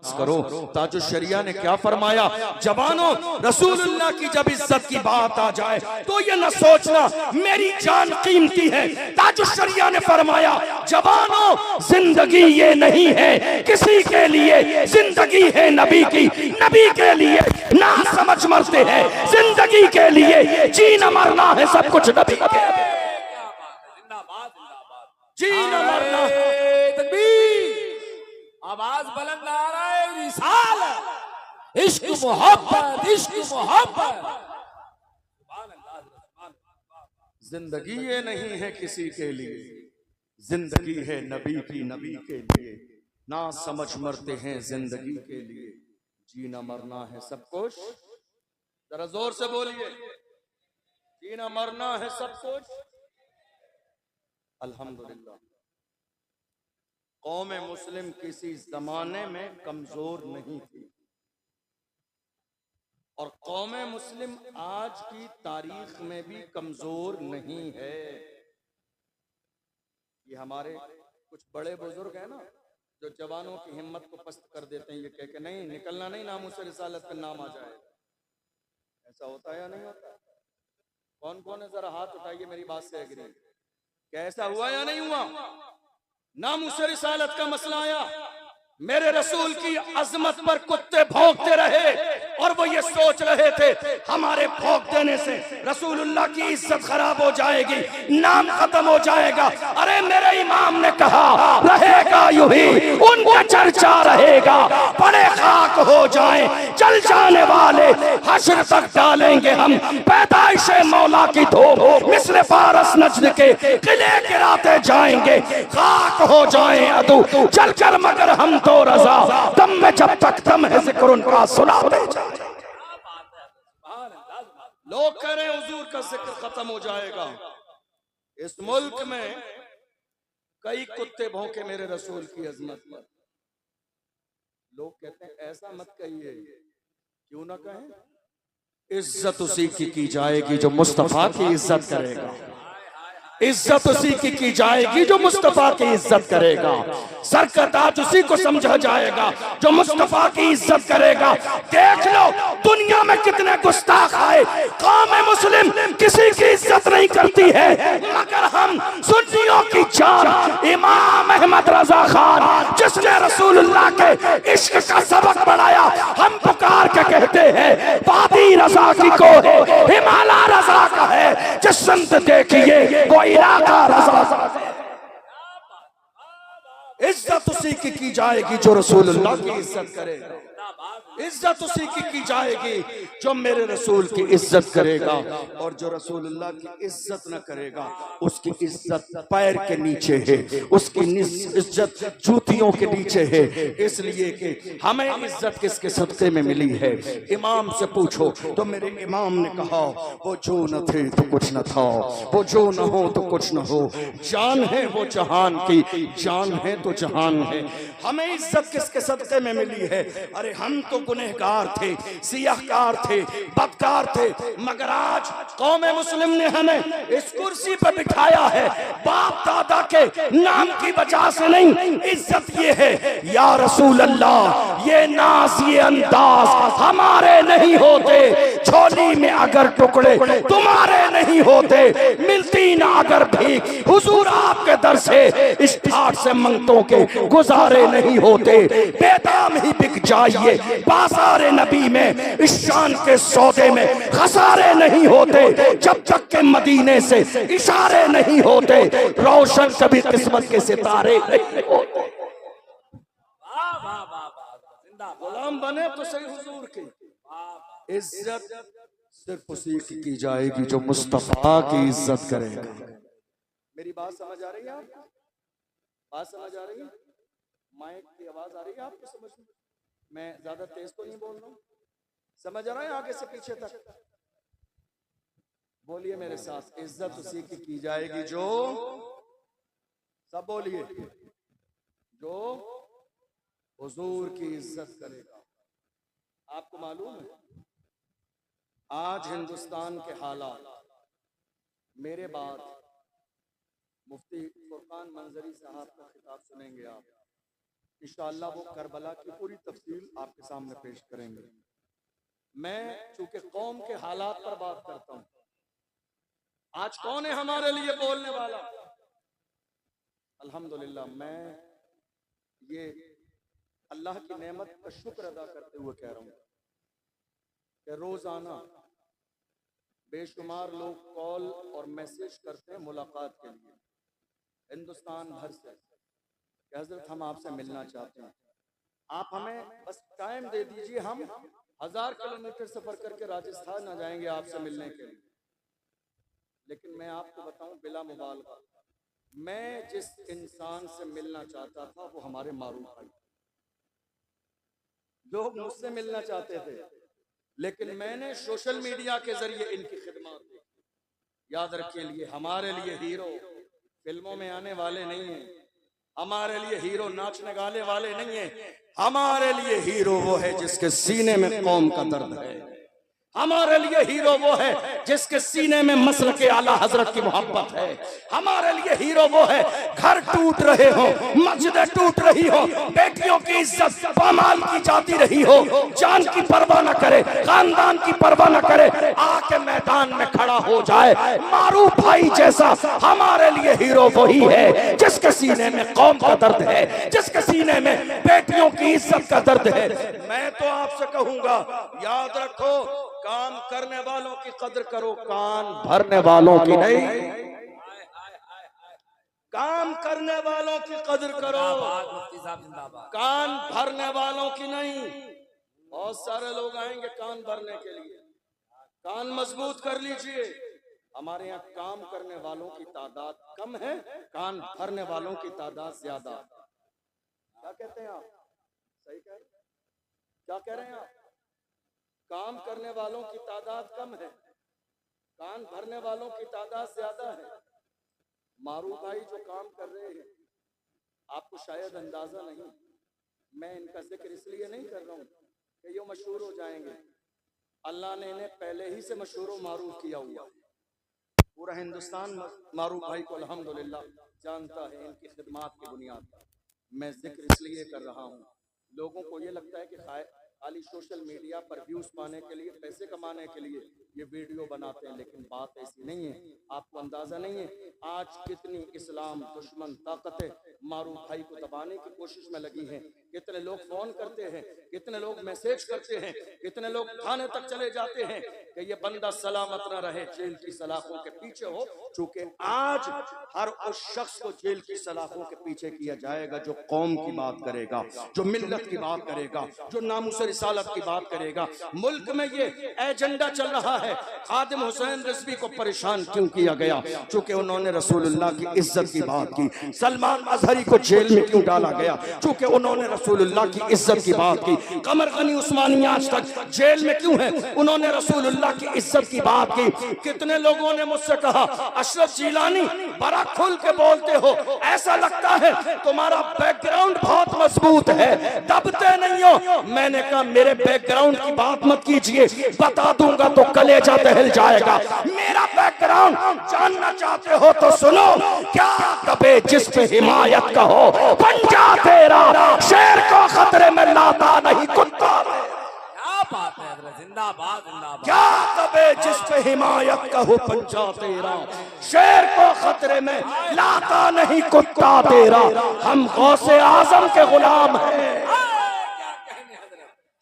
लिहाज करो। ताजुल शरिया ने क्या फरमाया, जवानों रसूलुल्लाह की जब इज्जत की बात आ जाए तो ये न सोचना मेरी जान कीमती है। ताजुल शरिया ने फरमाया, जवानों जिंदगी ये नहीं है किसी के लिए, जिंदगी है नबी की, नबी के लिए ना समझ मरते हैं, जिंदगी के लिए जीना मरना है सब कुछ नबी के, जीना मरना। आवाज बुलंद आ रहा है, रिसालत, इश्क मोहब्बत, इश्क मोहब्बत। जिंदगी ये नहीं है किसी के लिए, जिंदगी है नबी की, नबी के लिए ना समझ मरते हैं, जिंदगी के लिए जीना मरना है सब कुछ। जरा जोर से बोलिए, जीना मरना है सब कुछ। अल्हम्दुलिल्लाह कौम मुस्लिम किसी जमाने में कमजोर नहीं थी और कौम मुस्लिम आज की तारीख में भी कमजोर नहीं है। ये हमारे कुछ बड़े बुजुर्ग हैं ना जो जवानों की हिम्मत को पस्त कर देते हैं, ये कह के नहीं निकलना नहीं, नाम से रिसालत का नाम आ जाए। ऐसा होता है या नहीं होता? कौन कौन है जरा हाथ उठाइए, मेरी बात से एग्री। क्या ऐसा हुआ या नहीं हुआ? नाम से रिसालत का मसला आया, मेरे रसूल की अजमत पर कुत्ते भौंकते रहे और वो ये सोच रहे थे हमारे भौंक देने से रसूलुल्लाह की इज्जत खराब हो जाएगी, नाम खत्म हो जाएगा। अरे मेरे इमाम ने कहा रहेगा यूं ही उनका चर्चा रहेगा, बड़े खाक हो जाएं चल जाने वाले, हश्र तक डालेंगे हम पैदाइश मौला की धूप, मिस्र फारस नजद के किले गिराते जाएंगे, खाक हो जाएं अदू चल कर मगर हम तो रजा, दम में जब तक दम है जिक्र उनका सुनाते जाए। लोग कह रहे हैं हुजूर का जिक्र खत्म हो जाएगा। इस मुल्क में कई कुत्ते भौंके मेरे रसूल की अजमत पर। लोग कहते हैं ऐसा मत कहिए, क्यों ना कहें? इज्जत उसी की जाएगी जो मुस्तफा की इज्जत करेगा, इज्जत उसी की जाएगी जो मुस्तफा की इज्जत करेगा, सरकताज उसी को समझा जाएगा जो मुस्तफा की इज्जत करेगा। देख लो दुनिया में कितने गुस्ताख आए, कौम मुस्लिम किसी की इज्जत नहीं करती है, मगर हम सुन्नियों की जान इमाम अहमद रजा खान जिसने रसूलुल्लाह के इश्क का सबक बढ़ाया, हम पुकार के कहते हैं वादी रजा की को है, हिमालय रजा का है, जिस संत देखिए वो इलाका रजा। इज्जत उसी की जाएगी जो रसूलुल्लाह की इज्जत करेगा, इज्जत उसी की जाएगी जो मेरे रसूल की इज्जत करेगा, और जो रसूलुल्लाह की इज्जत न करेगा उसकी इज्जत पैर के नीचे है, उसकी इज्जत जूतियों के नीचे है। इसलिए कि हमें इज्जत किसके सदक़े में मिली है? इमाम से पूछो तो मेरे इमाम ने कहा वो जो न थे तो कुछ न था, वो जो न हो तो कुछ न हो, जान है वो जहान की, जान है तो जहान है। हमें इज्जत किसके सदक़े में मिली है? अरे हम तो गुनहगार थे, सियाहकार थे, बदकार थे, मगर आज कौम मुस्लिम ने हमें इस कुर्सी पर बिठाया है बाप दादा के नाम की वजह से नहीं। इज्जत ये है या रसूल अल्लाह, ये नाज ये अंदाज हमारे नहीं होते, झोली में अगर टुकड़े तुम्हारे नहीं होते, मिलती ना अगर भीख हुजूर आपके दर से, इस ठाट से मंगतों के गुजारे नहीं होते, बेदाम ही बिक जाइए बाज़ारे नबी में, इस शान के सौदे में खसारे नहीं होते, जब तक के मदीने से इशारे नहीं होते, रोशन कभी किस्मत के सितारे नहीं होते। गुलाम बने तो सही हुजूर की इज्जत सिर्फ उसी की जाएगी जो मुस्तफा की इज्जत करेगा। मेरी बात समझ आ रही है आपको? बात समझ आ रही है? माइक की आवाज आ रही है आपको समझ में? मैं ज्यादा तेज तो नहीं बोल रहा हूँ, समझ आ रहा है? आगे से पीछे तक बोलिए मेरे साथ, इज्जत उसी की जाएगी जो, सब बोलिए, जो हुजूर की इज्जत करेगा। आपको मालूम है आज हिंदुस्तान के हालात, मेरे बाद मुफ्ती फुरकान मंजरी साहब का खिताब सुनेंगे आप, इंशाअल्लाह वो करबला की पूरी तफसील आपके सामने पेश करेंगे। मैं चूंकि कौम के हालात पर बात करता हूं, आज कौन है हमारे लिए बोलने वाला? अल्हम्दुलिल्लाह, मैं ये अल्लाह की नेमत का शुक्र अदा करते हुए कह रहा हूं कि रोजाना बेशुमार लोग कॉल और मैसेज करते हैं मुलाकात के लिए हिंदुस्तान भर से कि हजरत हम आपसे मिलना चाहते हैं, आप हमें बस टाइम दे दीजिए, हम 1000 किलोमीटर सफर करके राजस्थान आ जाएंगे आपसे मिलने के लिए। लेकिन मैं आपको बताऊं बिला मुबालगा, मैं जिस इंसान से मिलना चाहता था वो हमारे मारूफ भाई। लोग मुझसे मिलना चाहते थे, लेकिन मैंने सोशल मीडिया के जरिए इनकी खिदमत देखी। याद रखिए, लिए हमारे लिए हीरो फिल्मों में आने वाले नहीं हैं, हमारे लिए हीरो नाचने गाने वाले नहीं है, हमारे लिए हीरो वो है जिसके सीने में कौम का दर्द है। हमारे लिए हीरो वो है जिसके सीने में मसल के आला हजरत की मोहब्बत है। हमारे लिए हीरो वो है, घर टूट रहे हो, मस्जिदें टूट रही हो, बेटियों की इज्जत पामाल की जाती रही हो, जान की परवाह न करे, खानदान की परवाह न करे, आके मैदान में खड़ा हो जाए मारूफ भाई जैसा। हमारे लिए हीरो वही है जिसके सीने में कौम का दर्द है, जिसके सीने में बेटियों की इज्जत का दर्द है। मैं तो आपसे कहूंगा, याद रखो, काम करने वालों की कदर करो, कान भरने वालों की नहीं। काम करने वालों की कदर करो, कान भरने वालों की नहीं। बहुत सारे लोग आएंगे कान भरने के लिए, कान मजबूत कर लीजिए। हमारे यहाँ काम करने वालों की तादाद कम है, कान भरने वालों की तादाद ज्यादा। क्या कहते हैं आप? सही कह रहे हैं? क्या कह रहे हैं आप? काम करने वालों की तादाद कम है, कान भरने वालों की तादाद ज्यादा है। मारूफ भाई जो काम कर रहे हैं, आपको शायद अंदाजा नहीं, मैं इनका जिक्र इसलिए नहीं कर रहा हूँ कि ये मशहूर हो जाएंगे। अल्लाह ने इन्हें पहले ही से मशहूर व मारूफ किया हुआ है। पूरा हिंदुस्तान मारूफ भाई को अल्हम्दुलिल्लाह जानता है इनकी खिदमात की बुनियाद पर। मैं जिक्र इसलिए कर रहा हूँ, लोगों को ये लगता है कि खाली सोशल मीडिया पर व्यूज पाने के लिए, पैसे कमाने के लिए ये वीडियो बनाते हैं, लेकिन बात ऐसी नहीं है। आपको अंदाजा नहीं है आज कितनी इस्लाम दुश्मन ताकतें मारूफ भाई को दबाने की कोशिश में लगी हैं। कितने लोग फोन करते हैं, कितने लोग मैसेज करते हैं, कितने लोग थाने तक चले जाते हैं कि ये बंदा सलामत न रहे, जेल की सलाखों के पीछे हो। चूंकि आज हर उस शख्स को जेल की सलाखों के पीछे किया जाएगा जो कौम की बात करेगा, जो मिल्लत की बात करेगा, जो नामुस रिसालत की बात करेगा। मुल्क में ये एजेंडा चल रहा है, खादिम हुसैन रिजवी को परेशान क्यों किया गया? चूंकि उन्होंने रसूलुल्लाह की इज्जत की बात की। सलमान अजहरी को जेल में क्यों डाला गया? चूंकि उन्होंने रसूलुल्लाह की इज्जत की बात की। कमर गनी उस्मानी आज तक जेल में क्यों है? उन्होंने रसूलुल्लाह की इज्जत की बात की। कितने लोगों ने मुझसे कहा, अशरफ जिलानी बड़ा खुल के बोलते हो, ऐसा लगता है तुम्हारा बैकग्राउंड बहुत मजबूत है, दबते नहीं हो। मैंने कहा मेरे बैकग्राउंड की बात मत कीजिए, बता दूंगा तो कलेजा दहल जाएगा। मेरा बैकग्राउंड जानना चाहते हो तो सुनो। क्या कबे जिस पे हिमायत का हो, पंजा तेरा, शेर को खतरे में लाता नहीं कुत्ता। क्या बात है हजरत, जिंदाबाद जिंदाबाद। क्या कबे जिस पे हिमायत का हो, पंजा तेरा, शेर को खतरे में लाता नहीं कुत्ता तेरा। हम गौसे आजम के गुलाम हैं,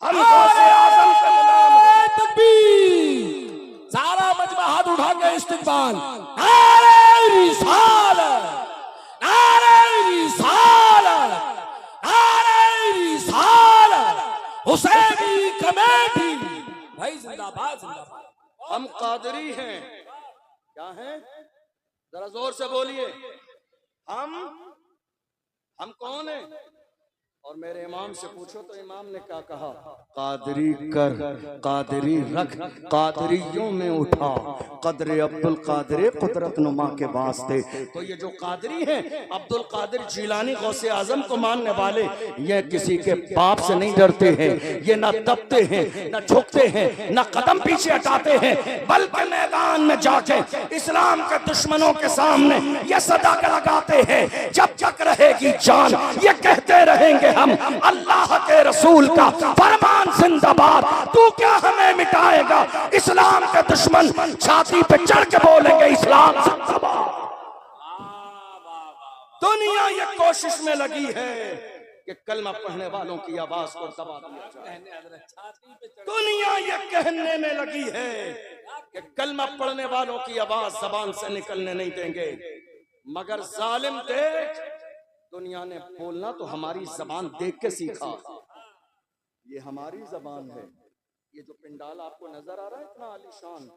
हम गौसे आजम के गुलाम हैं। तकबीर, सारा मजमा हाथ उठा के इस्तिकबाल। नारे रिसालत, नारे रिसालत, नारे रिसालत, हुसैनी कमेटी भाई जिंदाबाद जिंदाबाद। हम कादरी हैं। क्या हैं? जरा जोर से बोलिए। हम कौन हैं? और मेरे इमाम से पूछो तो इमाम ने क्या कहा? कादरी कर, कादरी रख, कादरियों में उठा, कदरे अब्दुल कादरे कुदरत नुमा के वास्ते। तो ये जो कादरी हैं, अब्दुल कादिर जिलानी गौसे आजम को मानने वाले, ये किसी के बाप से नहीं डरते हैं, ये ना दबते हैं, ना झुकते हैं, ना कदम पीछे हटाते हैं, बल्कि मैदान में जाके इस्लाम के दुश्मनों के सामने ये सदा लगाते हैं, जब तक रहेगी जान ये कहते रहेंगे हम। अल्लाह के रसूल का फरमान जिंदाबाद। तू क्या हमें मिटाएगा? इस्लाम के दुश्मन छाती पे चढ़ के बोलेंगे इस्लाम जिंदाबाद। दुनिया ये कोशिश में लगी है कि कलमा पढ़ने वालों की आवाज को दबा दिया जाए। दुनिया ये कहने में लगी है कि कलमा पढ़ने वालों की आवाज जबान से निकलने नहीं देंगे, मगर जालिम देख, दुनिया ने बोलना तो हमारी जबान देख के सीखा। ये हमारी जबान है। ये जो पिंडाल आपको नजर आ रहा है इतना आलीशान,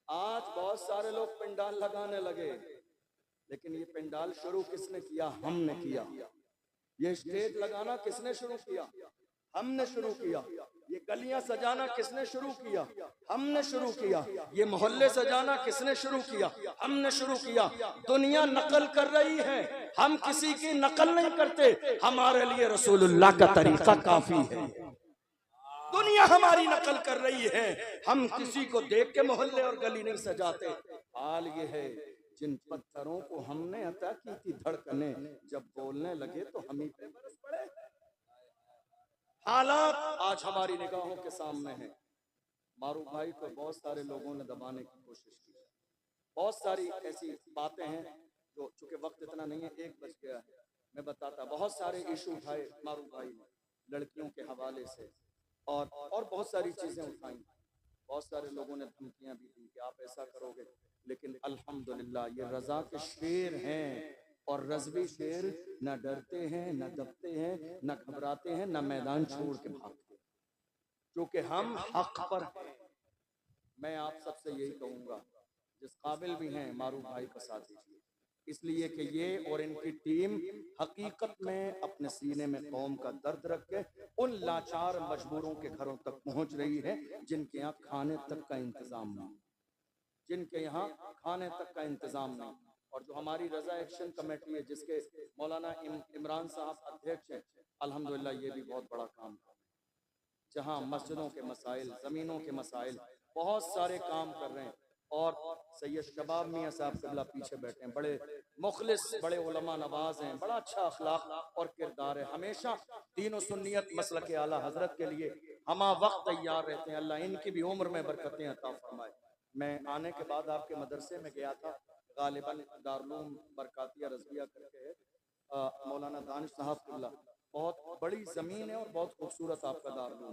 आज बहुत सारे लोग पिंडाल लगाने लगे, लेकिन ये पिंडाल शुरू किसने किया? हमने किया। ये स्टेज लगाना किसने शुरू किया? हमने शुरू किया। ये गलियां सजाना किसने शुरू किया? हमने शुरू किया। ये मोहल्ले सजाना किसने शुरू किया? हमने शुरू किया। दुनिया नकल कर रही है, हम किसी की नकल नहीं करते। हमारे लिए रसूलुल्लाह का तरीका काफी है। दुनिया हमारी नकल कर रही है, हम किसी को देख के मोहल्ले और गली नहीं सजाते। हाल ये है, जिन पत्थरों को हमने अता की थी धड़कने, जब बोलने लगे तो हम ही पे बरस पड़े। हालात आज हमारी निगाहों के सामने हैं। मारूफ भाई को बहुत सारे लोगों ने दबाने की कोशिश की। बहुत सारी ऐसी बातें हैं जो, चूंकि वक्त इतना नहीं है, 1 बज गया है, मैं बताता। बहुत सारे इशू उठाए मारूफ भाई ने, लड़कियों के हवाले से और बहुत सारी चीजें उठाई। बहुत सारे लोगों ने धमकियां भी दी कि आप ऐसा करोगे, लेकिन अल्हम्दुलिल्लाह ये रजा के शेर हैं, और रज़वी शेर न डरते हैं, न दबते हैं, न घबराते हैं, न मैदान छोड़ के भागते, क्योंकि हम हक पर हैं। मैं आप सबसे यही कहूँगा, जिस काबिल भी हैं मारूफ भाई का साथ दीजिए, इसलिए कि ये और इनकी टीम हकीकत में अपने सीने में कौम का दर्द रख के उन लाचार मजबूरों के घरों तक पहुँच रही है जिनके यहाँ खाने तक का इंतज़ाम नहीं, जिनके यहाँ खाने तक का इंतज़ाम नहीं। और जो हमारी रजा एक्शन कमेटी है, जिसके मौलाना इमरान साहब अध्यक्ष हैं, अल्हम्दुलिल्लाह ये भी बहुत बड़ा काम कर रहे हैं, जहाँ मस्जिदों के मसाइल, ज़मीनों के मसाइल, बहुत सारे काम कर रहे हैं। और सैयद शबाब मियाँ साहब क़िबला पीछे बैठे हैं, बड़े मुखलिस, बड़े उलमा नवाज हैं, बड़ा अच्छा अखलाक और किरदार है, हमेशा दीन और सुन्नियत मसलक आला हजरत के लिए हमा वक्त तैयार रहते हैं। अल्लाह इनकी भी उम्र में बरकतें अता फरमाए। मैं आने के बाद आपके मदरसे में गया था, गालिबन दारुल बरकातिया रज़विया करके है, मौलाना दानिश साहब क़िबला, बहुत बड़ी ज़मीन है और बहुत खूबसूरत आपका दारुल है।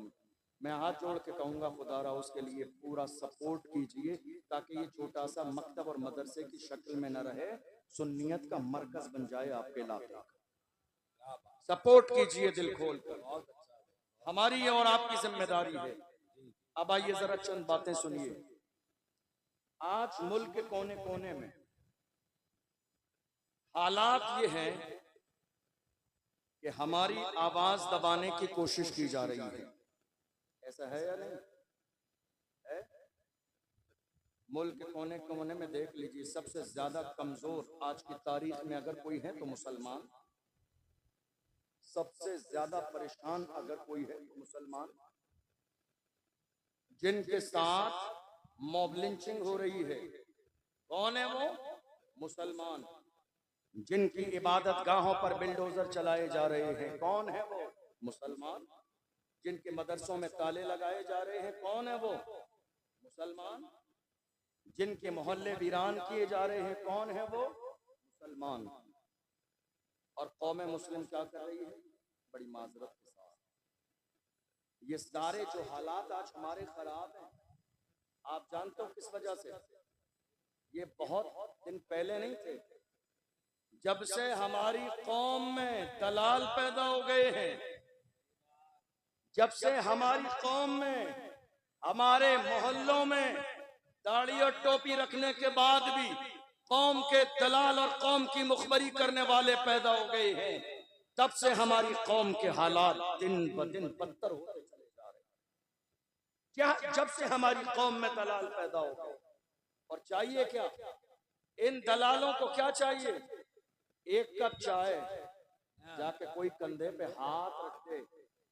मैं हाथ जोड़ के कहूँगा खुदारा उसके लिए पूरा सपोर्ट कीजिए, ताकि ये छोटा सा मकतब और मदरसे की शक्ल में न रहे, सुन्नियत का मरकज बन जाए आपके इलाके का। सपोर्ट कीजिए दिल खोल कर, हमारी और आपकी जिम्मेदारी है। अब आइए जरा चंद बातें सुनिए। आज मुल्क के कोने कोने में हालात ये हैं कि हमारी आवाज दबाने की कोशिश की जा रही है। ऐसा है या नहीं है? मुल्क के कोने कोने में देख लीजिए, सबसे ज्यादा कमजोर आज की तारीख में अगर कोई है तो मुसलमान, सबसे ज्यादा परेशान अगर कोई है तो मुसलमान, जिनके साथ मॉब लिंचिंग हो रही है। कौन है वो? मुसलमान। जिनकी इबादत गाहों पर बिल्डोजर चलाए जा रहे हैं, कौन है वो? मुसलमान। जिनके मदरसों में ताले लगाए जा रहे हैं, कौन है वो? मुसलमान। जिनके मोहल्ले वीरान किए जा रहे हैं, कौन है वो? मुसलमान। और कौम मुस्लिम क्या कर रही है? बड़ी माजरत के साथ, ये सारे जो हालात आज हमारे खराब हैं, आप जानते हो किस वजह से? ये बहुत दिन पहले नहीं थे, जब से हमारी कौम में दलाल पैदा हो गए हैं, जब से हमारी कौम में, हमारे मोहल्लों में दाढ़ी और टोपी रखने के बाद भी कौम के दलाल और कौम की मुखबरी करने वाले पैदा हो गए हैं, तब से हमारी कौम के हालात दिन ब दिन बदतर होते चले जा रहे हैं। क्या जब से हमारी कौम में दलाल पैदा हो गए, और चाहिए क्या इन दलालों को? क्या चाहिए? एक कप चाय, जाके कोई कंधे पे हाथ रख दे,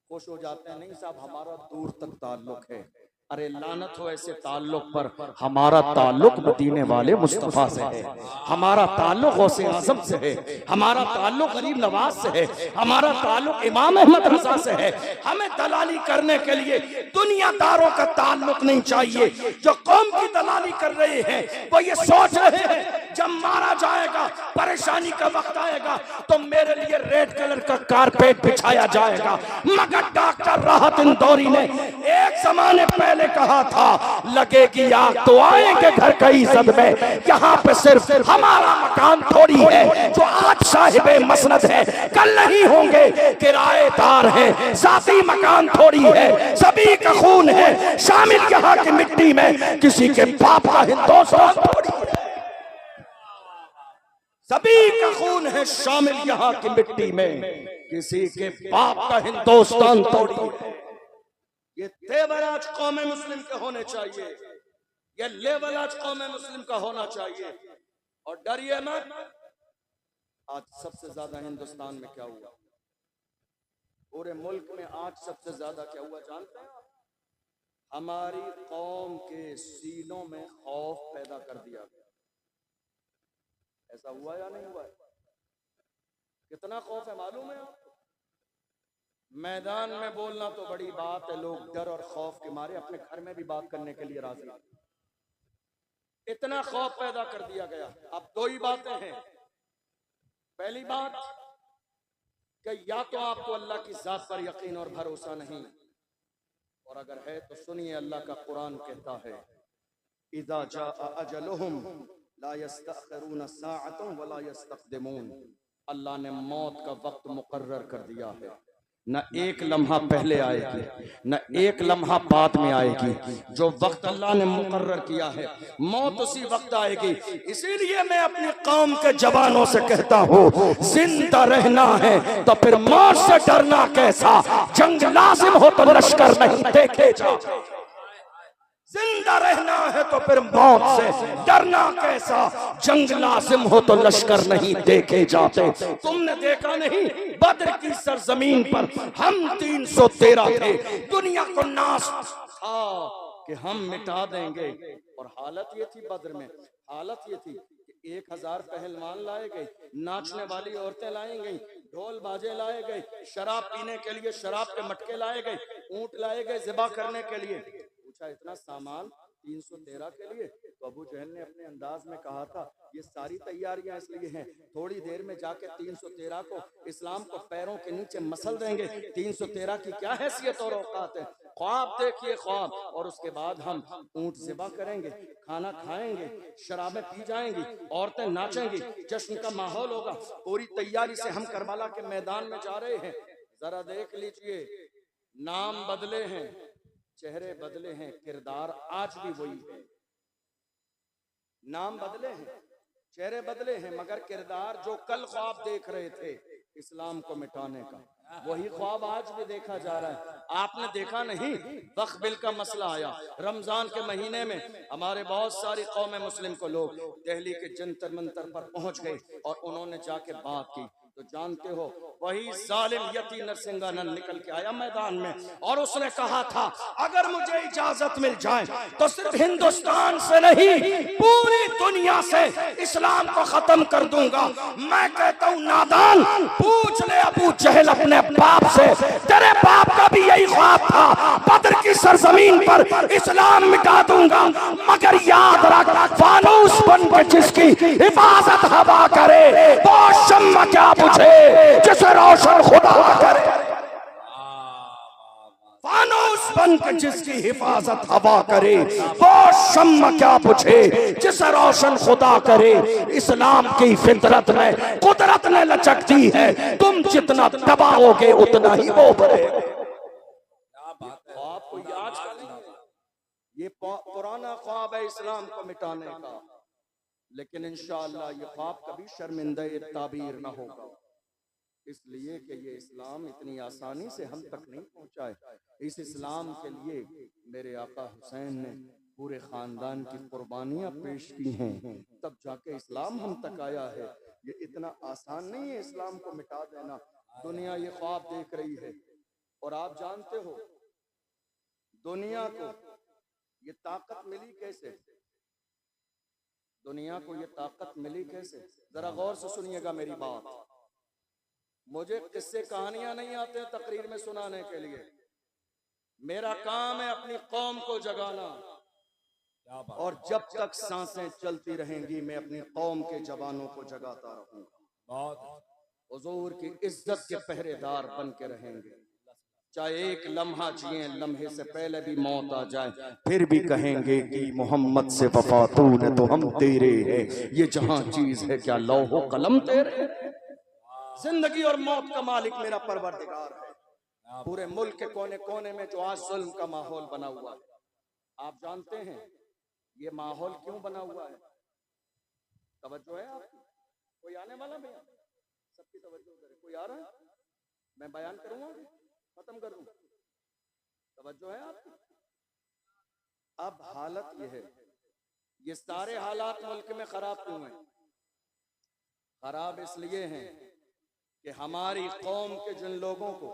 खुश हो जाते हैं। नहीं साहब, हमारा दूर तक ताल्लुक है, अरे लानत हो ऐसे ताल्लुक पर। हमारा ताल्लुक मदीने वाले मुस्तफा से है, हमारा ताल्लुक गौसे आजम से है, हमारा ताल्लुक गरीब नवाज से है, हमारा ताल्लुक इमाम अहमद रजा से है। हमें दलाली करने के लिए दुनियादारों का ताल्लुक नहीं चाहिए। जो कौम की दलाली कर रहे हैं वो ये सोच रहे हैं जब मारा जाएगा, परेशानी का वक्त आएगा तो मेरे लिए रेड कलर का कारपेट बिछाया जाएगा। मगर डॉक्टर राहत इंदौरी ने एक जमाने पहले कहा था, लगेगी आग तो आएंगे घर का इज्जत में। यहाँ पे सिर्फ हमारा मकान थोड़ी है जो आज साहिबे मसनद है, कल नहीं होंगे किराएदार है। साथी मकान थोड़ी है, सभी का खून है शामिल यहाँ की मिट्टी में, किसी के बाप का हिंदुस्तान थोड़ी है। सभी का खून है शामिल यहाँ की मिट्टी में, किसी के बाप का हिंदुस्तान थोड़ी है। ये तेवर आज कौम मुस्लिम के होने चाहिए, ये लेवल आज कौम मुस्लिम का होना चाहिए। और डरिए मत। आज सबसे ज्यादा हिंदुस्तान में क्या हुआ, पूरे मुल्क में आज सबसे ज्यादा क्या हुआ जानते हैं? हमारी कौम के सीनों में खौफ पैदा कर दिया गया। ऐसा हुआ या नहीं हुआ? कितना खौफ है मालूम है आपको? मैदान में बोलना तो बड़ी बात है, लोग डर और खौफ के मारे अपने घर में भी बात करने के लिए राजी हैं। इतना खौफ पैदा कर दिया गया। अब दो ही बातें हैं। पहली बात कि या तो आपको अल्लाह की जात पर यकीन और भरोसा नहीं, और अगर है तो सुनिए, अल्लाह का कुरान कहता है, इज़ा जाअ अजलुहुम ला यस्तअखिरून साअतन वला यस्तक़दिमून। अल्लाह ने मौत का वक्त मुकर्रर कर दिया है, न एक लम्हा पहले आएगी न एक लम्हा बाद में आएगी। जो वक्त अल्लाह ने मुकर्रर किया है मौत उसी वक्त आएगी। इसीलिए मैं अपनी कौम के जवानों से कहता हूँ, जिंदा रहना है तो फिर मौत से डरना कैसा, जंग लाजिम हो तो लश्कर नहीं देखे जाते। जिंदा रहना है तो फिर मौत से डरना कैसा, जंग लाजिम हो तो लश्कर नहीं देखे जाते। तुमने देखा नहीं, बद्र की सरजमीन पर हम 313 थे, दुनिया को नाश था कि हम मिटा देंगे। और हालत ये थी बद्र में, हालत ये थी कि 1000 पहलवान लाए गए, नाचने वाली औरतें लाई गई, ढोल बाजे लाए गए, शराब पीने के लिए शराब के मटके लाए गए, ऊंट लाए गए ज़िबा करने के लिए। पूछा इतना सामान 313 के लिए? तो अबू जहल ने अपने अंदाज में कहा था, ये सारी तैयारियां इसलिए हैं, थोड़ी देर में जाके 313 को इस्लाम को पैरों के नीचे मसल देंगे। 313 की क्या हैसियत और औकात है। ख्वाब देखिए ख्वाब, और उसके बाद हम ऊंट ज़िबा करेंगे, खाना खाएंगे, शराबें पी जाएंगी, औरतें नाचेंगी, जश्न का माहौल होगा। पूरी तैयारी से हम करबला के मैदान में जा रहे हैं। जरा देख लीजिए, नाम बदले हैं, चेहरे बदले हैं, किरदार आज भी वही है। नाम बदले हैं, चेहरे बदले हैं, मगर किरदार जो कल ख्वाब देख रहे थे इस्लाम को मिटाने का, वही ख्वाब आज भी देखा जा रहा है। आपने देखा नहीं, वक्फ बिल का मसला आया, रमजान के महीने में हमारे बहुत सारी कौम मुस्लिम को लोग दिल्ली के जंतर मंतर पर पहुंच गए और उन्होंने जाके बात की। तो जानते हो, वही जालिम यती नरसिंहानंद निकल के आया मैदान में और उसने कहा था, अगर मुझे इजाजत मिल जाए तो सिर्फ हिंदुस्तान से नहीं, पूरी दुनिया से इस्लाम को खत्म कर दूंगा। मैं कहता हूँ नादान, पूछ ले अबू जहल अपने बाप से, तेरे बाप का भी यही ख्वाब था, बद्र की सरजमीन पर इस्लाम मिटा दूंगा। मगर याद रख, फानूस बन के जिसकी हिफाजत हवा करे, वो शम्मा क्या बुझे जिसे रोशन खुदा करे। फानूस बन के जिसकी हिफाजत हवा करे, वो शम्मा क्या बुझे जिसे रोशन खुदा करे। इस्लाम की फितरत में कुदरत ने लचक दी है, तुम जितना दबाओगे उतना ही वो बढ़ेगा। ख्वाब कोई आज का नहीं है, ये पुराना ख्वाब है इस्लाम को मिटाने का, लेकिन इंशाअल्लाह ये ख्वाब कभी शर्मिंदा ताबीर ना होगा। इसलिए कि ये इस्लाम इतनी आसानी से हम तक नहीं पहुंचा है। इस इस्लाम के लिए मेरे आका हुसैन ने पूरे खानदान की कुर्बानियां पेश की हैं, तब जाके इस्लाम हम तक आया है। ये इतना आसान नहीं है इस्लाम को मिटा देना। दुनिया ये ख्वाब देख रही है, और आप जानते हो दुनिया को ये ताकत मिली कैसे? दुनिया को ये ताकत मिली कैसे? जरा गौर से सुनिएगा मेरी बात। मुझे किस्से कहानियां नहीं आते हैं तकरीर में सुनाने के लिए। मेरा काम है अपनी कौम को जगाना, क्या बात, और जब तक सांसें चलती रहेंगी मैं अपनी कौम के जवानों को जगाता रहूंगा। बहुत हुजूर की इज्जत के पहरेदार बन के रहेंगे। चाहे एक लम्हा जिए, लम्हे से पहले भी मौत आ जाए, फिर भी कहेंगे कि मोहम्मद से वफा तूने तो हम तेरे हैं। ये जहां चीज है क्या लौहो कलम तेरे। जिंदगी और मौत का मालिक मेरा परवरदिगार है। पूरे मुल्क के कोने कोने में जो आज जुल्म का माहौल बना हुआ है, आप जानते हैं ये माहौल क्यों बना हुआ है? तवज्जो है आपकी? कोई आने वाला भैया? सबकी तवज्जो करे। कोई आ रहा है? मैं बयान करूंगा, खत्म कर दूं। तवज्जो है आपकी? अब हालत ये है, ये सारे हालात मुल्क में खराब क्यों हैं? खराब इसलिए हैं कि हमारी कौम के जिन लोगों को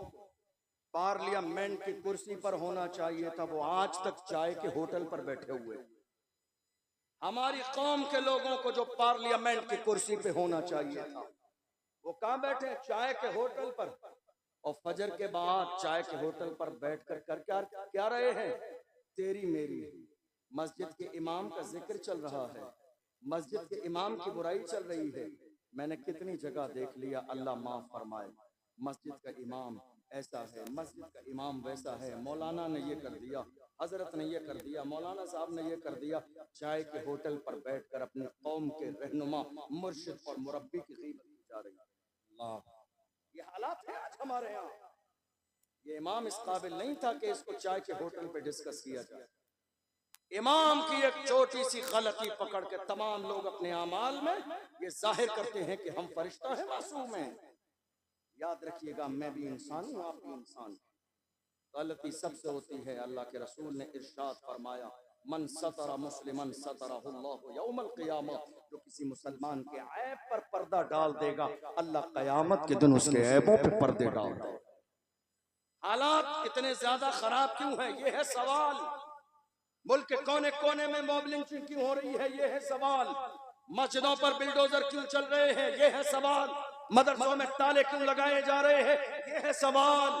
पार्लियामेंट की कुर्सी पर होना चाहिए था, वो आज तक चाय के होटल पर बैठे हुए। हमारी कौम के लोगों को जो पार्लियामेंट की कुर्सी पे होना चाहिए था, वो कहाँ बैठे? चाय के होटल पर। और फजर के बाद चाय के होटल पर बैठकर कर क्या रहे हैं? तेरी मेरी। मस्जिद के इमाम का जिक्र चल रहा है, मस्जिद के इमाम की बुराई चल रही है। मैंने कितनी जगह देख लिया, अल्लाह माफ फरमाए, मस्जिद का इमाम ऐसा है, मस्जिद का इमाम वैसा है, मौलाना ने ये कर दिया, हजरत ने ये कर दिया, मौलाना साहब ने ये कर दिया। चाय के होटल पर बैठकर अपने कौम के रहनुमा, मुर्शिद और मुरब्बी की ग़ीबत की जा रही है। ये हालात है आज हमारे यहाँ। ये इमाम इस काबिल नहीं था कि इसको चाय के होटल पे डिस्कस किया जाए। इमाम की एक छोटी सी गलती पकड़ के तमाम लोग अपने अमाल में ये जाहिर करते हैं कि हम फरिश्ता है, मासूम हैं। याद रखिएगा, मैं भी इंसान हूँ, आप भी इंसान। गलती सबसे होती है। अल्लाह के रसूल ने इरशाद फरमाया, मन सतरा मुस्लिमन सतरहुल्लाहु यौमल क़ियामा। जो किसी मुसलमान के ऐब पर पर्दा डाल देगा, अल्लाह क़यामत के दिन उसके ऐबों पे पर्दे डाल देगा। हालात इतने ज्यादा खराब क्यों है? ये है सवाल। मुल्क के कोने कोने में मॉब लिंचिंग क्यों हो रही है? ये है सवाल। मस्जिदों पर बिल्डोजर क्यों चल रहे हैं? ये है सवाल। मदरसों में ताले क्यों लगाए जा रहे हैं? ये है सवाल।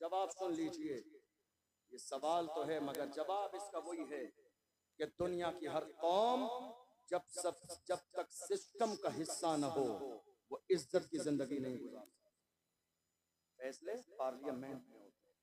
जवाब सुन लीजिए, ये सवाल तो है, मगर जवाब इसका वही है कि दुनिया की हर कौम जब तक सिस्टम का हिस्सा न हो, वो इज्जत की जिंदगी नहीं गुजार सकती। फैसले पार्लियामेंट में होते हैं,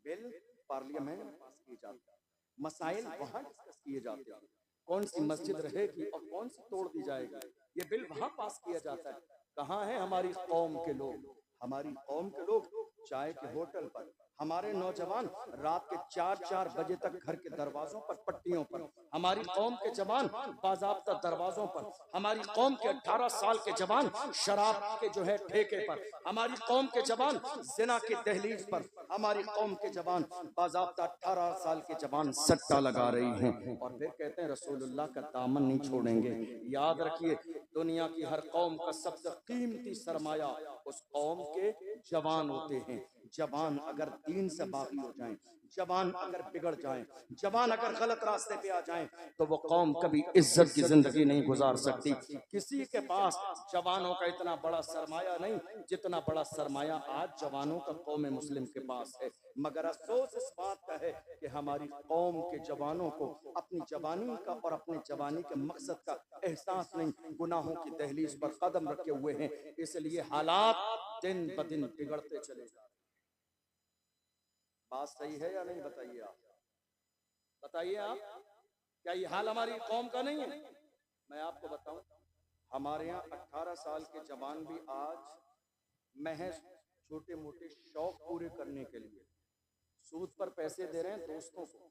बिल पार्लियामेंट में पास किए जाते हैं, मसाइल वहां डिस्कस किए जाते हैं। कौन सी मस्जिद रहेगी और कौन सी तोड़ दी जाएगी, ये बिल वहां पास किया जाता है। कहाँ है हमारी कौम के लोग? हमारी कौम के लोग चाय के होटल पर, हमारे नौजवान रात के 4-4 बजे तक घर के दरवाजों पर, पट्टियों पर, हमारी कौम के जवान बाज़ाब्ता दरवाजों पर, हमारी कौम के 18 साल के जवान शराब के जो है ठेके पर, हमारी कौम के जवान जिना की दहलीज पर, हमारी कौम के जवान बाज़ाब्ता 18 साल के जवान सट्टा लगा रही हैं, और फिर कहते हैं रसूलुल्लाह का दामन नहीं छोड़ेंगे। याद रखिए, दुनिया की हर कौम का सबसे कीमती सरमाया उस कौम के जवान होते हैं। जवान अगर दीन से बागी हो जाएं, जवान अगर बिगड़ जाएं, जवान अगर गलत रास्ते पे आ जाएं, तो वो कौम कभी इज्जत की जिंदगी नहीं गुजार सकती। किसी के पास जवानों का इतना बड़ा सरमाया नहीं जितना बड़ा सरमाया आज जवानों का कौम मुस्लिम के पास है। मगर अफसोस इस बात का है कि हमारी कौम के जवानों को अपनी जवानी का और अपने जवानी के मकसद का एहसास नहीं, गुनाहों की दहलीज पर कदम रखे हुए हैं। इसलिए हालात दिन ब दिन बिगड़ते चले जा रहे हैं। बात सही है या नहीं? बताइए आप, बताइए आप, क्या ये हाल हमारी कौम का नहीं है? मैं आपको बताऊं, हमारे यहाँ 18 साल के जवान भी आज महज छोटे मोटे शौक पूरे करने के लिए सूद पर पैसे दे रहे हैं दोस्तों को।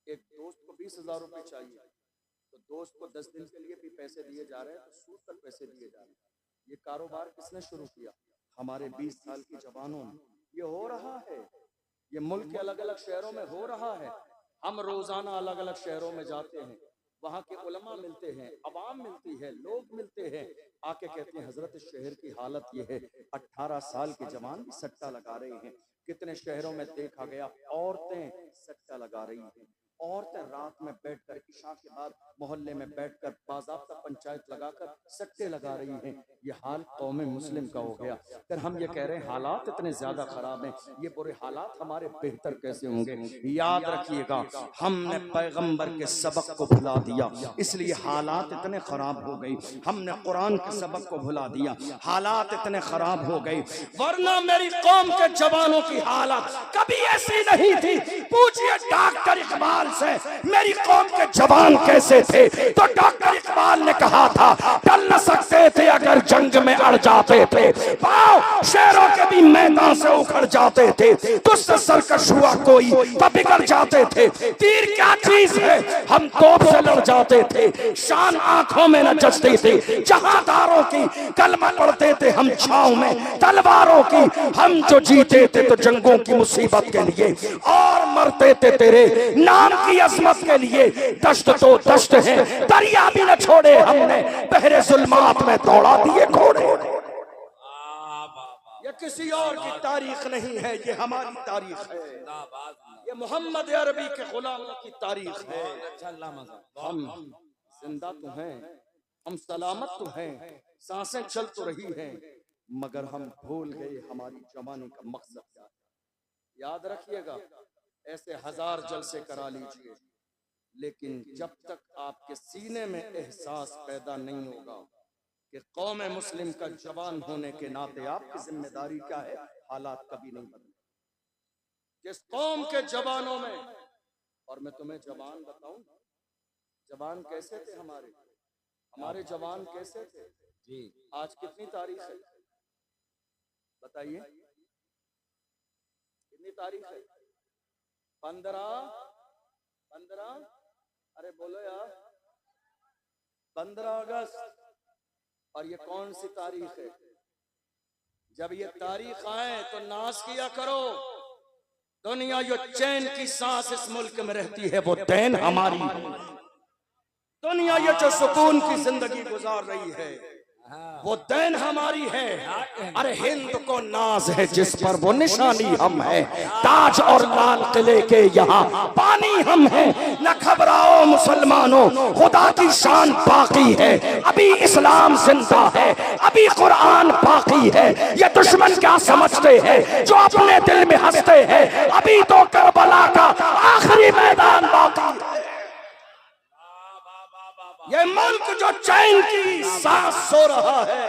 एक दोस्त को 20,000 रुपए चाहिए, तो दोस्त को 10 दिन के लिए भी पैसे दिए जा रहे हैं, तो सूद पर पैसे दिए जा रहे हैं। ये कारोबार किसने शुरू किया? हमारे 20 साल के जवानों ने। ये हो रहा है, ये मुल्क के अलग अलग शहरों में हो रहा है। हम रोजाना अलग अलग शहरों में जाते हैं, वहाँ के उलमा मिलते हैं, अवाम मिलती है, लोग मिलते हैं, आके कहते हैं हजरत शहर की हालत ये है, 18 साल के जवान भी सट्टा लगा रहे हैं, कितने शहरों में देखा गया, औरतें सट्टा लगा रही हैं, औरतें रात में बैठकर इशा के बाद मोहल्ले में बैठकर बाज़ाब्ता पंचायत लगाकर सट्टे लगा रही हैं। ये हाल कौम मुस्लिम का हो गया। फिर हम ये कह रहे हैं हालात इतने ज्यादा खराब हैं, ये बुरे हालात हमारे बेहतर कैसे होंगे? याद रखिएगा, हमने पैगंबर के सबक को भुला दिया, इसलिए हालात इतने खराब हो गए। हमने कुरान के सबक को भुला दिया, हालात इतने खराब हो गए। वरना मेरी कौम के जवानों की हालत कभी ऐसी नहीं थी। पूछिए डॉक्टर इकबाल से, मेरी कौम के जवान कैसे थे? तो डॉक्टर इकबाल ने कहा था, टल न सकते थे अगर जंग में अड़ जाते थे, पाँव शेरों के भी मैदान से उखड़ जाते थे, तुझसे सरकश हुआ कोई तो बिगड़ जाते थे। तीर क्या चीज है, हम तोप से लड़ जाते थे, शान आंखों में न जचती थी, जहादारों की कलमा पढ़ते थे हम छांव में तलवारों की। हम जो जीते थे तो जंगों की मुसीबत के लिए, और मरते थे तेरे नाम की अजमत के लिए। दश्त तो दश्त है, दरिया भी न छोड़े हमने, बहरे जुल्मात में दौड़ा दिए घोड़े। ये किसी और की तारीख नहीं है, ये हमारी तारीख है, ये मोहम्मद अरबी के गुलामों की तारीख है। हम जिंदा तो हैं, हम सलामत तो हैं, सांसें चल तो रही हैं, मगर हम भूल गए हमारी जवानी का मकसद क्या है। याद रखिएगा, ऐसे हजार जलसे करा लीजिए, लेकिन जब तक आपके सीने में एहसास पैदा नहीं होगा कि कौम मुस्लिम का जवान होने के नाते आपकी जिम्मेदारी क्या है, हालात कभी नहीं बदले। जिस कौम के जवानों में, और मैं तुम्हें जवान बताऊं, जवान कैसे थे हमारे जवान कैसे थे जी? आज कितनी तारीख है बताइए, कितनी तारीख है? 15 अरे बोलो यार, 15 अगस्त। और ये कौन सी तारीख है? जब ये तारीख आए तो नाज किया करो। दुनिया जो चैन की सांस इस मुल्क में रहती है वो देन हमारी। दुनिया ये जो सुकून की जिंदगी गुजार रही है वो देन हमारी है। अरे हिंद को नाज है जिस पर वो निशानी हम है, ताज और लाल किले के यहाँ पानी हम है। न घबराओ मुसलमानों, खुदा की शान बाकी है, अभी इस्लाम जिंदा है, अभी कुरान बाकी है। ये दुश्मन क्या समझते हैं जो अपने दिल में हंसते हैं, अभी तो करबला का आखिरी मैदान बाकी है। ये मुल्क जो चैन की सांस सो रहा है,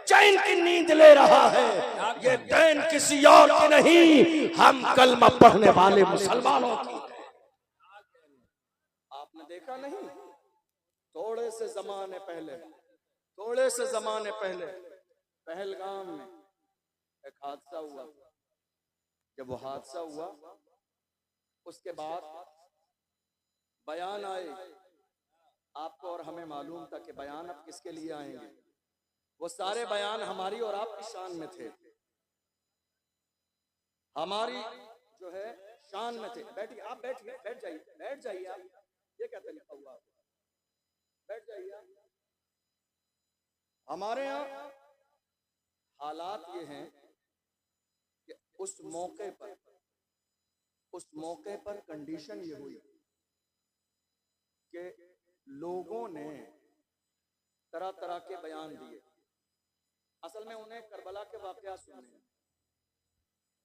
चैन की नींद ले रहा है, ये देन किसी और की नहीं, हम कलमा पढ़ने वाले मुसलमानों की। आपने देखा नहीं, थोड़े से जमाने पहले पहलगाम में एक हादसा हुआ। जब वो हादसा हुआ उसके बाद बयान आए, आपको और हमें मालूम था कि बयान अब किसके लिए आएंगे। वो सारे बयान हमारी और आपकी शान में थे, हमारी जो है शान में थे। बैठिए आप, बैठ जाइए आप, ये क्या तरीका हुआ, बैठ जाइए आप। हमारे यहाँ हालात ये हैं कि उस मौके पर कंडीशन ये हुई कि लोगों ने तरह तरह के बयान दिए। असल में उन्हें करबला के वाकया सुनने,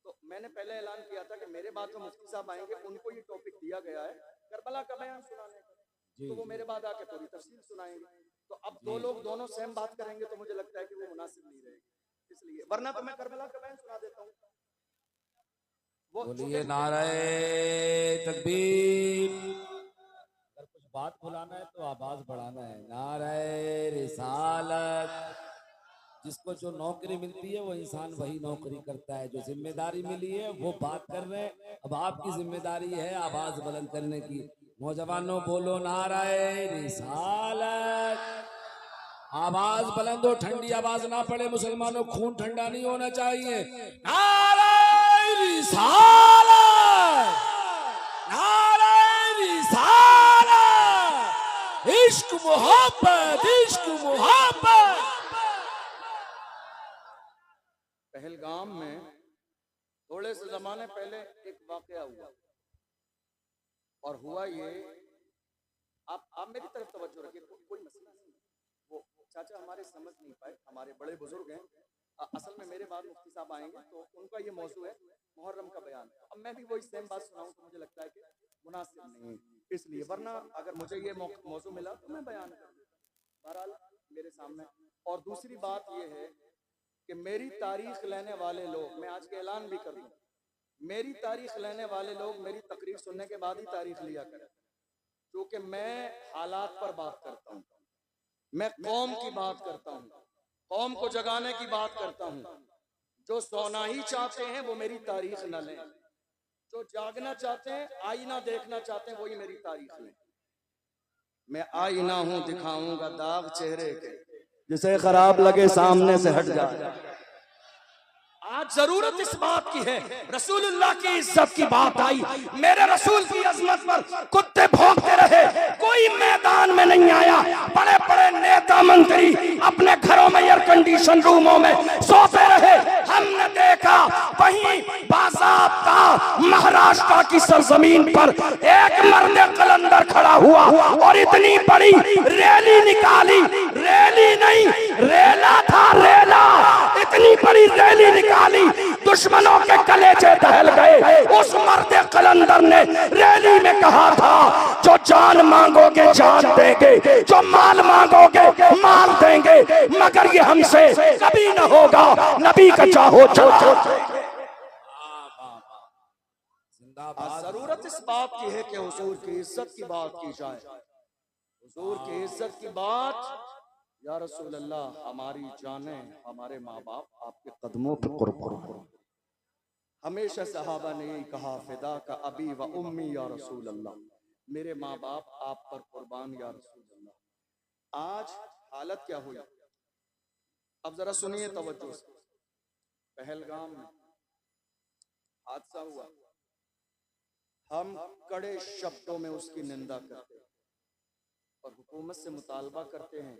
तो मैंने पहले ऐलान किया था कि मेरे बाद जो मुफ्ती साहब आएंगे उनको ये टॉपिक दिया गया है करबला का बयान सुनाने का, तो वो मेरे बाद आके पूरी तफसील सुनाएंगे। तो अब दो लोग दोनों सेम बात करेंगे तो मुझे लगता है कि वो मुनासिब नहीं रहेगी, इसलिए वरना तो मैं करबला का बयान सुना देता हूँ। बोलिए नारे तकबीर। अगर कुछ बात बुलाना है तो आवाज बढ़ाना है। नारे रिसालत। जिसको जो नौकरी मिलती है वो इंसान वही नौकरी करता है, जो जिम्मेदारी मिली है वो बात कर रहे हैं। अब आपकी जिम्मेदारी है आवाज बुलंद करने की। नौजवानों बोलो नारे रिसालत। आवाज बुलंद हो, ठंडी आवाज ना पड़े। मुसलमानों खून ठंडा नहीं होना चाहिए। नारे रिसालत, नारे रिसालत। इश्क मोहब्बत, इश्क मोहब्बत। पहलगाम में थोड़े से जमाने पहले एक वाकया हुआ, और हुआ ये, आप मेरी तरफ तवज्जो रखिए, कोई मसला नहीं। वो चाचा हमारे समझ नहीं पाए, हमारे बड़े बुजुर्ग हैं। असल में मेरे बाद मुफ्ती साहब आएंगे तो उनका ये मौजू है मुहर्रम का बयान। अब मैं भी वही सेम बात सुनाऊं तो मुझे लगता है कि मुनासिब नहीं, इसलिए, वरना अगर मुझे ये मौजू मिला तो मैं बयान कर दूं। बहरहाल मेरे सामने। और दूसरी बात ये है कि मेरी तारीख लेने वाले लोग, मैं आज के ऐलान भी कर दूं, मेरी तारीख लेने वाले लोग मेरी तकरीर सुनने के बाद ही तारीख लिया करें, क्योंकि मैं हालात पर बात करता हूँ, मैं कौम की बात करता हूँ, कौम को जगाने की बात करता हूँ। जो सोना ही चाहते हैं वो मेरी तारीख न लें, जो जागना चाहते हैं, आईना देखना चाहते हैं, वही मेरी तारीख लें। मैं आईना हूं, दिखाऊंगा दाग चेहरे के, जिसे खराब लगे सामने से हट जाए। आज जरूरत इस बात की है, रसूलुल्लाह की इज्जत की बात आई, मेरे रसूल की अजमत पर कुत्ते भौंकते रहे, कोई मैदान में नहीं आया। बड़े बड़े नेता मंत्री अपने घरों में एयर कंडीशन रूमों में सोते रहे। हमने देखा वहीं बाज़ाब्ता महाराष्ट्र की सरजमीन पर एक मर्द कलंदर खड़ा हुआ और इतनी बड़ी रैली निकाली, रैली नहीं रेला था, रेला, इतनी बड़ी रैली निकाली, दुश्मनों के कलेजे दहल गए। उस मर्द कलंदर ने रैली में कहा था, जो जान मांगोगे जान देंगे, जो माल मांगोगे माल देंगे, मगर ये हमसे कभी न होगा, नबी का चाहो चाहो। जरूरत इस बात की है कि हुजूर की इज्जत की बात की जाए, हुजूर की इज्जत की बात। या रसूल अल्लाह, हमारी जानें, हमारे माँ बाप आपके कदमों पे कुर्बान। हमेशा सहाबा ने यही कहा, फिदा का अबी व उम्मी या रसूल अल्लाह, मेरे माँ बाप आप पर कुर्बान या रसूल अल्लाह। आज हालत क्या हुई, अब जरा सुनिए तवज्जो से। पहलगाम में हादसा हुआ, हम कड़े शब्दों में उसकी निंदा करते और हुकूमत से मुतालबा करते हैं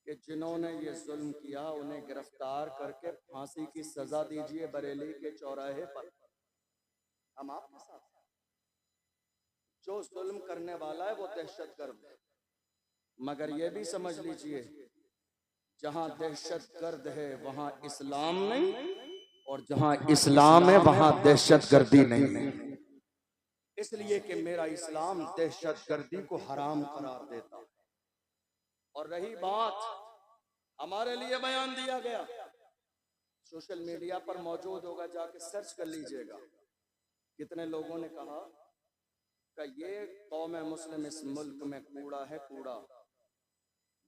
कि जिन्होंने ये जुल्म किया उन्हें गिरफ्तार करके फांसी की सजा दीजिए बरेली के चौराहे पर। हम आपके साथ, जो जुल्म करने वाला है वो दहशतगर्द है, मगर ये भी समझ लीजिए, जहां दहशतगर्द है वहां इस्लाम नहीं, और जहां इस्लाम है वहां दहशतगर्दी नहीं। इसलिए कि मेरा इस्लाम दहशतगर्दी को हराम करार देता है। और रही बात, हमारे लिए बयान दिया गया, सोशल मीडिया पर मौजूद होगा, जाके सर्च कर लीजिएगा। कितने लोगों ने कहा कि ये कौम मुस्लिम इस मुल्क में कूड़ा है, कूड़ा,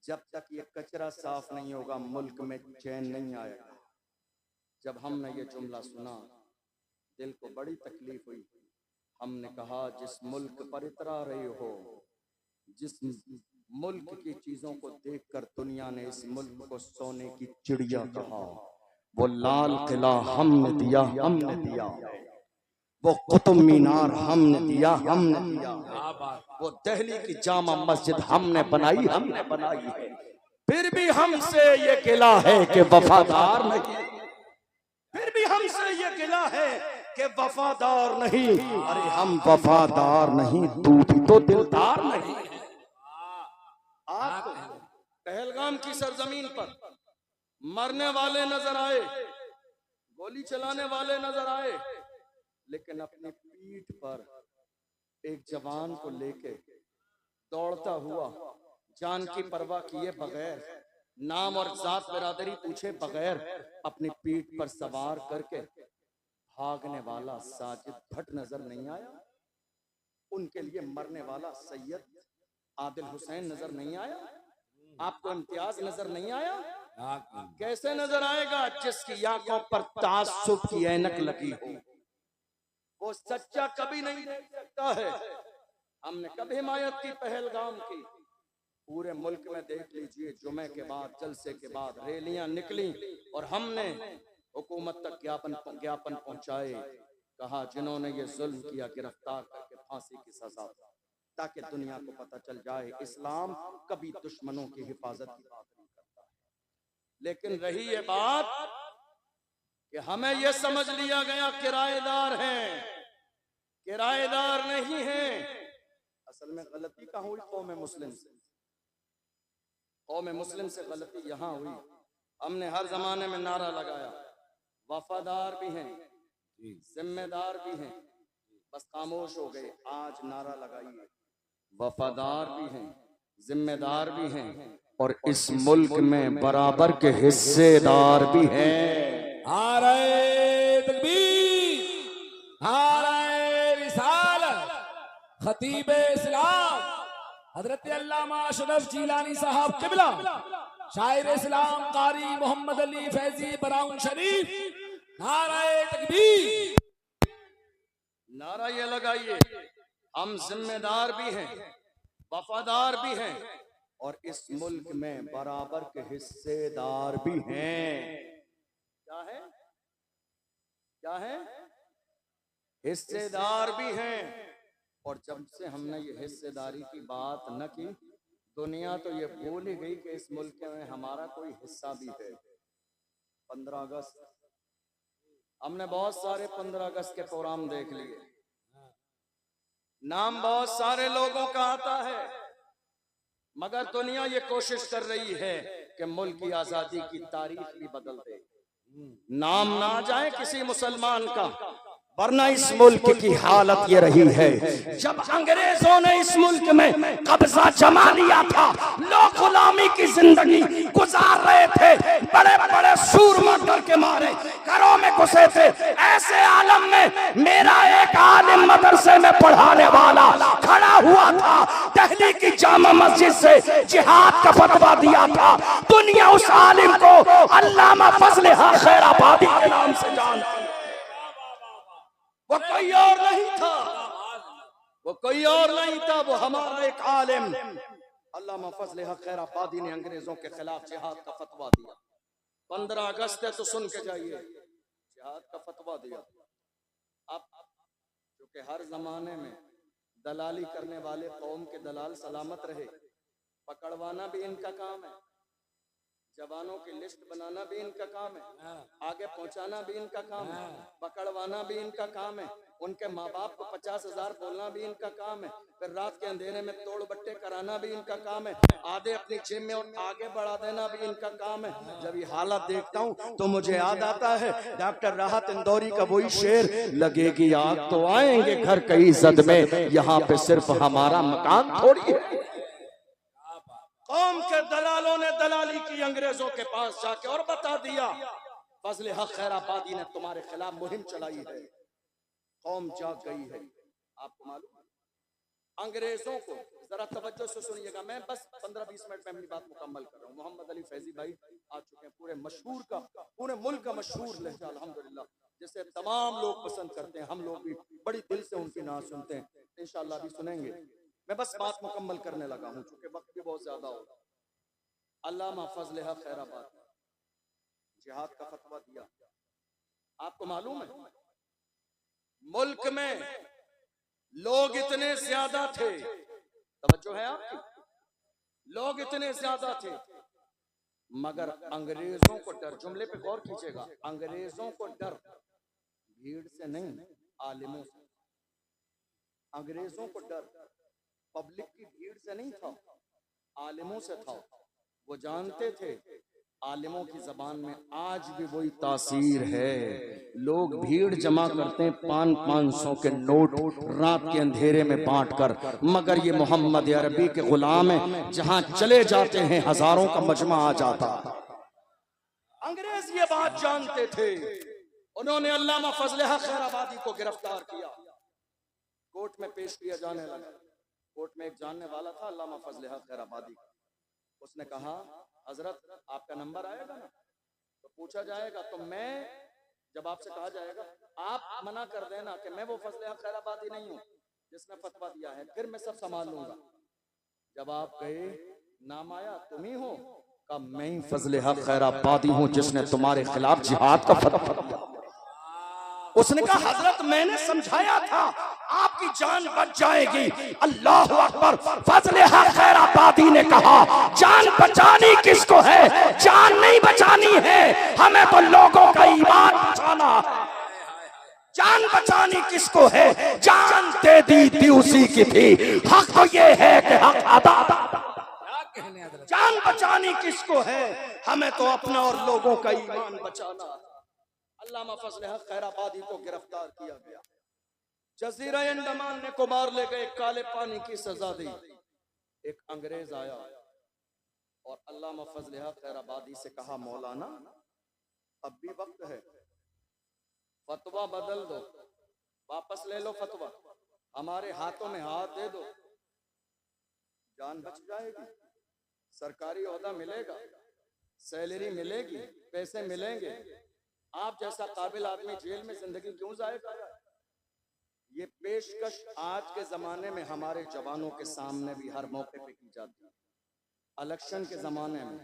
जब तक ये कचरा साफ नहीं होगा मुल्क में चैन नहीं आएगा। जब हमने ये जुमला सुना दिल को बड़ी तकलीफ हुई। हमने कहा, जिस मुल्क पर इतरा रहे हो, जिस मुल्क की चीजों को देखकर दुनिया ने इस मुल्क को सोने की चिड़िया कहा, वो लाल किला हमने दिया, हमने दिया, वो कुतुब मीनार हमने दिया, हमने दिया, वो दिल्ली की जामा मस्जिद हमने बनाई, हमने बनाई है, फिर भी हमसे ये गिला है कि वफादार नहीं, फिर भी हमसे ये गिला है कि वफादार नहीं। अरे हम वफादार नहीं, तू भी तो दिलदार नहीं। आपको पहलगाम की सरजमीन पर मरने वाले नजर आए, गोली चलाने वाले नजर आए, लेकिन अपनी पीठ पर एक जवान को लेके दौड़ता हुआ, जान की परवाह किए बगैर, नाम और जात बिरादरी पूछे बगैर, अपनी पीठ पर सवार करके भागने वाला साजिद भट्ट नजर नहीं आया? उनके लिए मरने वाला सैयद आदिल हुसैन नजर नहीं आया? आपको इम्तियाज नजर नहीं आया? कैसे नजर आएगा जिसकी आंखों पर तासुब की ऐनक लगी हो? वो सच्चा कभी नहीं देख सकता है। हमने कभी हिमायत की पहलगाम की, पूरे मुल्क में देख लीजिए, जुमे के बाद, जलसे के बाद रैलियां निकली और हमने हुकूमत तक ज्ञापन पहुंचाए। कहा, जिन्होंने ये जुल्म किया गिरफ्तार करके फांसी की सजा, ताकि दुनिया को पता चल जाए इस्लाम कभी दुश्मनों की हिफाजत की बात नहीं करता है। लेकिन रही ये बात कि हमें यह समझ लिया गया किराएदार हैं, किराएदार नहीं हैं। असल में गलती कहाँ हुई? कौम मुस्लिम से, कौम मुस्लिम से गलती यहाँ हुई। हमने हर जमाने में नारा लगाया, वफादार भी हैं, जिम्मेदार भी हैं, बस खामोश हो गए। आज नारा लगाइए, वफादार भी हैं, जिम्मेदार भी हैं, और इस मुल्क में बराबर के हिस्सेदार भी हैं। नारे तकबीर, नारे रिसालत। खतीब इस्लाम हजरत अल्लामा अशरफ जिलानी साहब किबला, शायर इस्लाम कारी मोहम्मद अली फैजी बराउन शरीफ, नारे तकबीर। नारा ये लगाइए, हम जिम्मेदार भी हैं, वफादार भी हैं, और इस मुल्क में बराबर के हिस्सेदार भी हैं। क्या है? क्या है? हिस्सेदार भी हैं। और जब से हमने ये हिस्सेदारी की बात न की, दुनिया तो ये भूल ही गई कि इस मुल्क में हमारा कोई हिस्सा भी है। 15 अगस्त, हमने बहुत सारे 15 अगस्त के प्रोग्राम देख लिए, नाम बहुत सारे लोगों का आता है, मगर दुनिया ये कोशिश कर रही है कि मुल्क की आजादी की तारीख भी बदल दे, नाम ना जाए किसी मुसलमान का। वरना इस मुल्क की हालत ये रही है, जब अंग्रेजों ने इस मुल्क में कब्जा जमा लिया था, लोग गुलामी की जिंदगी गुजार रहे थे, बड़े बड़े सूरमा डर के मारे घरों में घुसे थे। ऐसे आलम में मेरा एक आलिम मदरसे में पढ़ाने वाला खड़ा हुआ था, दिल्ली की जामा मस्जिद से जिहाद का फतवा दिया था। दुनिया उस आलिम को अल्लामा फजल हक खैराबादी के नाम से जानती। वो कोई और नहीं था, वो कोई और नहीं था, वो हमारा एक आलिम अल्लामा फजल हक खैराबादी ने अंग्रेजों के खिलाफ जिहाद का फतवा दिया। 15 अगस्त है तो सुन के जाइए, जिहाद का फतवा दिया। अब क्योंकि हर जमाने में दलाली करने वाले कौम के दलाल सलामत रहे, पकड़वाना भी इनका काम है, जवानों की लिस्ट बनाना भी इनका काम है, आगे पहुंचाना भी इनका काम है, पकड़वाना भी इनका काम है, उनके माँ बाप को 50,000 बोलना भी इनका काम है, फिर रात के अंधेरे में तोड़ बट्टे कराना भी इनका काम है, आधे अपनी जेब में और आगे बढ़ा देना भी इनका काम है। जब ये हालत देखता हूँ तो मुझे याद आता है डॉक्टर राहत इंदौरी का वही शेर, लगेगी आग तो आएंगे घर कई सद में, यहाँ पे सिर्फ हमारा मकान थोड़ी है। कौम के दलालों ने दलाली की अंग्रेजों के पास जाके और बता दिया, फजल हक खैराबादी ने तुम्हारे खिलाफ मुहिम चलाई है। कौम जाग गई है। आपको मालूम है, अंग्रेजों को जरा तवज्जो से सुनिएगा, मैं बस 15-20 मिनट में अपनी बात मुकम्मल कर रहा हूँ। मोहम्मद अली फैजी भाई आ चुके हैं, पूरे मशहूर का, पूरे मुल्क का मशहूर लहजा अल्हम्दुलिल्लाह, जिसे तमाम लोग पसंद करते हैं, हम लोग भी बड़ी दिल से उनकी नात सुनते हैं, इंशाअल्लाह भी सुनेंगे। मैं बस बात मुकम्मल करने लगा हूं क्योंकि वक्त भी बहुत ज्यादा हो। अल्लामा फजल हक खैराबादी जिहाद का फतवा दिया। आपको मालूम है, मुल्क में लोग इतने ज्यादा थे, तवज्जो है आपकी, लोग इतने ज्यादा थे, मगर अंग्रेजों को डर, जुमले पे गौर कीजिएगा, अंग्रेजों को डर भीड़ से नहीं, आलिमों से। अंग्रेजों को डर पब्लिक की भीड़ से नहीं था, आलिमों से था। वो जानते थे आलिमों की जबान में आज भी वही तासीर है। लोग भीड़ जमा करते हैं 500-500 के नोट रात के अंधेरे में बांटकर, मगर ये मोहम्मद अरबी के गुलाम है, जहां चले जाते हैं हजारों का मजमा आ जाता। अंग्रेज ये बात जानते थे, उन्होंने अल्लामा फजल हक खैराबादी को गिरफ्तार किया, कोर्ट में पेश किया जाने लगा। कोर्ट में एक जानने वाला था अल्लामा फजल हक खैराबादी, उसने कहा हजरत आपका नंबर आएगा ना, तो पूछा जाएगा, तो मैं जब आपसे कहा जाएगा आप मना कर देना कि मैं वो फजल हक खैराबादी नहीं हूँ जिसने फतवा दिया है, फिर मैं सब संभाल लूंगा। जब आप कहे नाम आया तुम ही हो, का मैं ही फजल हक खैराबादी हूँ जिसने तुम्हारे खिलाफ जिहाद का फतवा दिया। उसने कहा हजरत मैंने समझाया था आपकी जान बच जाएगी। अल्लाह अकबर। फजले हक खैराबादी ने कहा जान बचानी किसको है, जान नहीं बचानी है, हमें तो लोगों का ईमान बचाना है। जान बचानी किसको है, जान दे दी उसी की थी। हक तो ये है कि हक अदा। क्या कहने हजरत। जान बचानी किसको है, हमें तो अपना और लोगों का ईमान बचाना। अल्लामा फजल हक खैराबादी को गिरफ्तार किया गया, जजीरा अंडमान ने को मार ले गए, काले पानी की सजा दी। एक अंग्रेज आया और अल्लामा फजल हक खैराबादी से कहा मौलाना अब भी वक्त है, फतवा बदल दो, वापस ले लो फतवा, हमारे हाथों में हाथ दे दो, जान बच जाएगी, सरकारी ओहदा मिलेगा, सैलरी मिलेगी, पैसे मिलेंगे। आप जैसा काबिल आदमी जेल में जिंदगी क्यों जाए करेगा। ये पेशकश आज के जमाने में हमारे जवानों के सामने भी हर मौके पे की जाती है। इलेक्शन के जमाने में,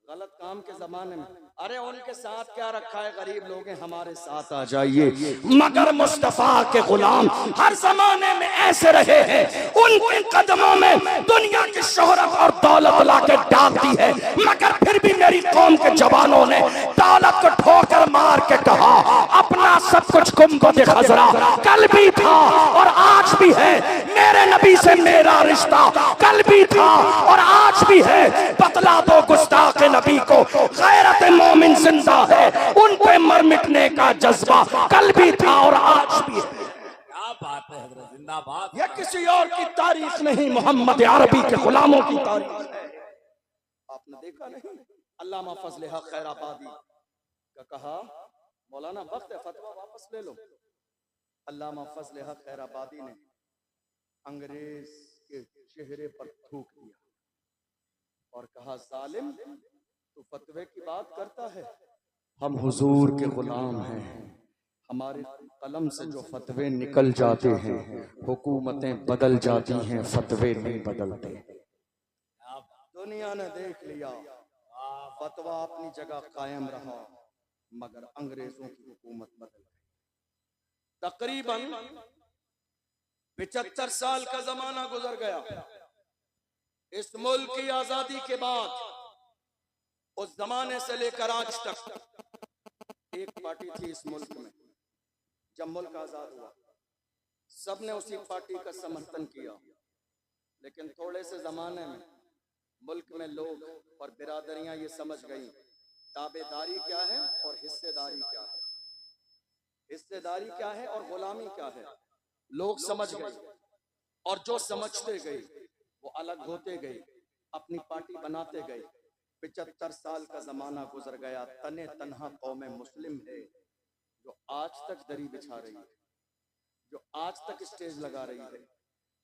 गलत काम के जमाने में, अरे उनके साथ क्या रखा है, गरीब लोग हैं, हमारे साथ आ जाइए। मगर मुस्तफा के गुलाम हर जमाने में ऐसे रहे हैं, उनके कदमों में दुनिया की शोहरत और दौलत लाके डाल दी है, मगर फिर भी मेरी कौम के जवानों ने दौलत को ठोकर मार के कहा अपना सब कुछ गुंबद खजरा कल भी था और आज भी है, मेरे नबी से मेरा रिश्ता कल भी था और आज भी है। बतला दो गुस्ताख नबी को गैरत मोमिन जिंदा है, उन पे मर मिटने का जज्बा कल भी था और आज भी है। क्या बात है हजरत, जिंदाबाद। यह किसी और की तारीख नहीं, मोहम्मद अरबी के गुलामों की तारीख है। आपने देखा नहीं, अल्लामा फजल हक खैराबादी का कहा मौलाना वक्त है, फतवा वापस ले लो। अल्लामा फजल हक खैराबादी ने अंग्रेज के चेहरे पर थूक दिया और कहा जालिम तू फतवे की बात करता है, हम हुजूर के गुलाम हैं, हमारे कलम से जो फतवे निकल जाते हैं हुकूमतें बदल जाती हैं, फतवे नहीं बदलते। दुनिया ने देख लिया, फतवा अपनी जगह कायम रहा मगर अंग्रेजों की हुकूमत बदल गई। तकरीबन 75 साल का जमाना गुजर गया। इस मुल्क की आजादी के बाद उस जमाने से लेकर आज तक एक पार्टी थी इस मुल्क में। जब मुल्क आजाद हुआ सबने उसी पार्टी का समर्थन किया, लेकिन थोड़े से जमाने में मुल्क में लोग और बिरादरियां ये समझ गई ताबेदारी क्या है और हिस्सेदारी क्या है, हिस्सेदारी क्या है और गुलामी क्या है। लोग समझ गए और जो समझते गए वो अलग होते गए, अपनी पार्टी बनाते गए। 75 साल का जमाना गुजर गया, तने तन्हा कौम मुस्लिम है जो आज तक दरी बिछा रही है, जो आज तक स्टेज लगा रही है,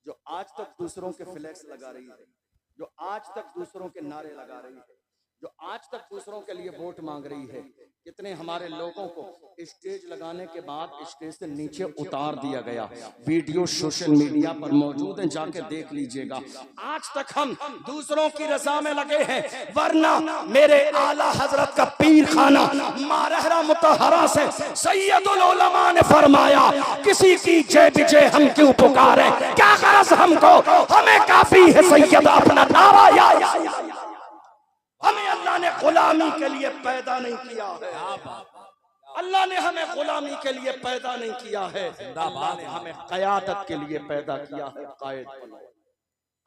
जो आज तक दूसरों के फ्लैक्स लगा रही है, जो आज तक दूसरों के नारे लगा रही है, जो आज तक दूसरों के लिए वोट मांग रही है। कितने हमारे लोगों को स्टेज लगाने के बाद स्टेज से नीचे उतार दिया गया, वीडियो सोशल मीडिया पर मौजूद है, जाके देख लीजिएगा। आज तक हम दूसरों की रजा में लगे हैं, वरना मेरे आला हजरत का पीर खाना मारहरा मुतहरा से सैयदुल उलमा ने फरमाया किसी की जय विजय हम क्यों पुकारे, क्या गरज हमको, हमें काफी है सैयद अपना नारा या। हमें अल्लाह ने गुलामी के लिए पैदा नहीं किया है, अल्लाह ने हमें गुलामी के लिए पैदा नहीं किया है, अल्लाह ने हमें क़यादत के लिए पैदा किया है। कायद बनो,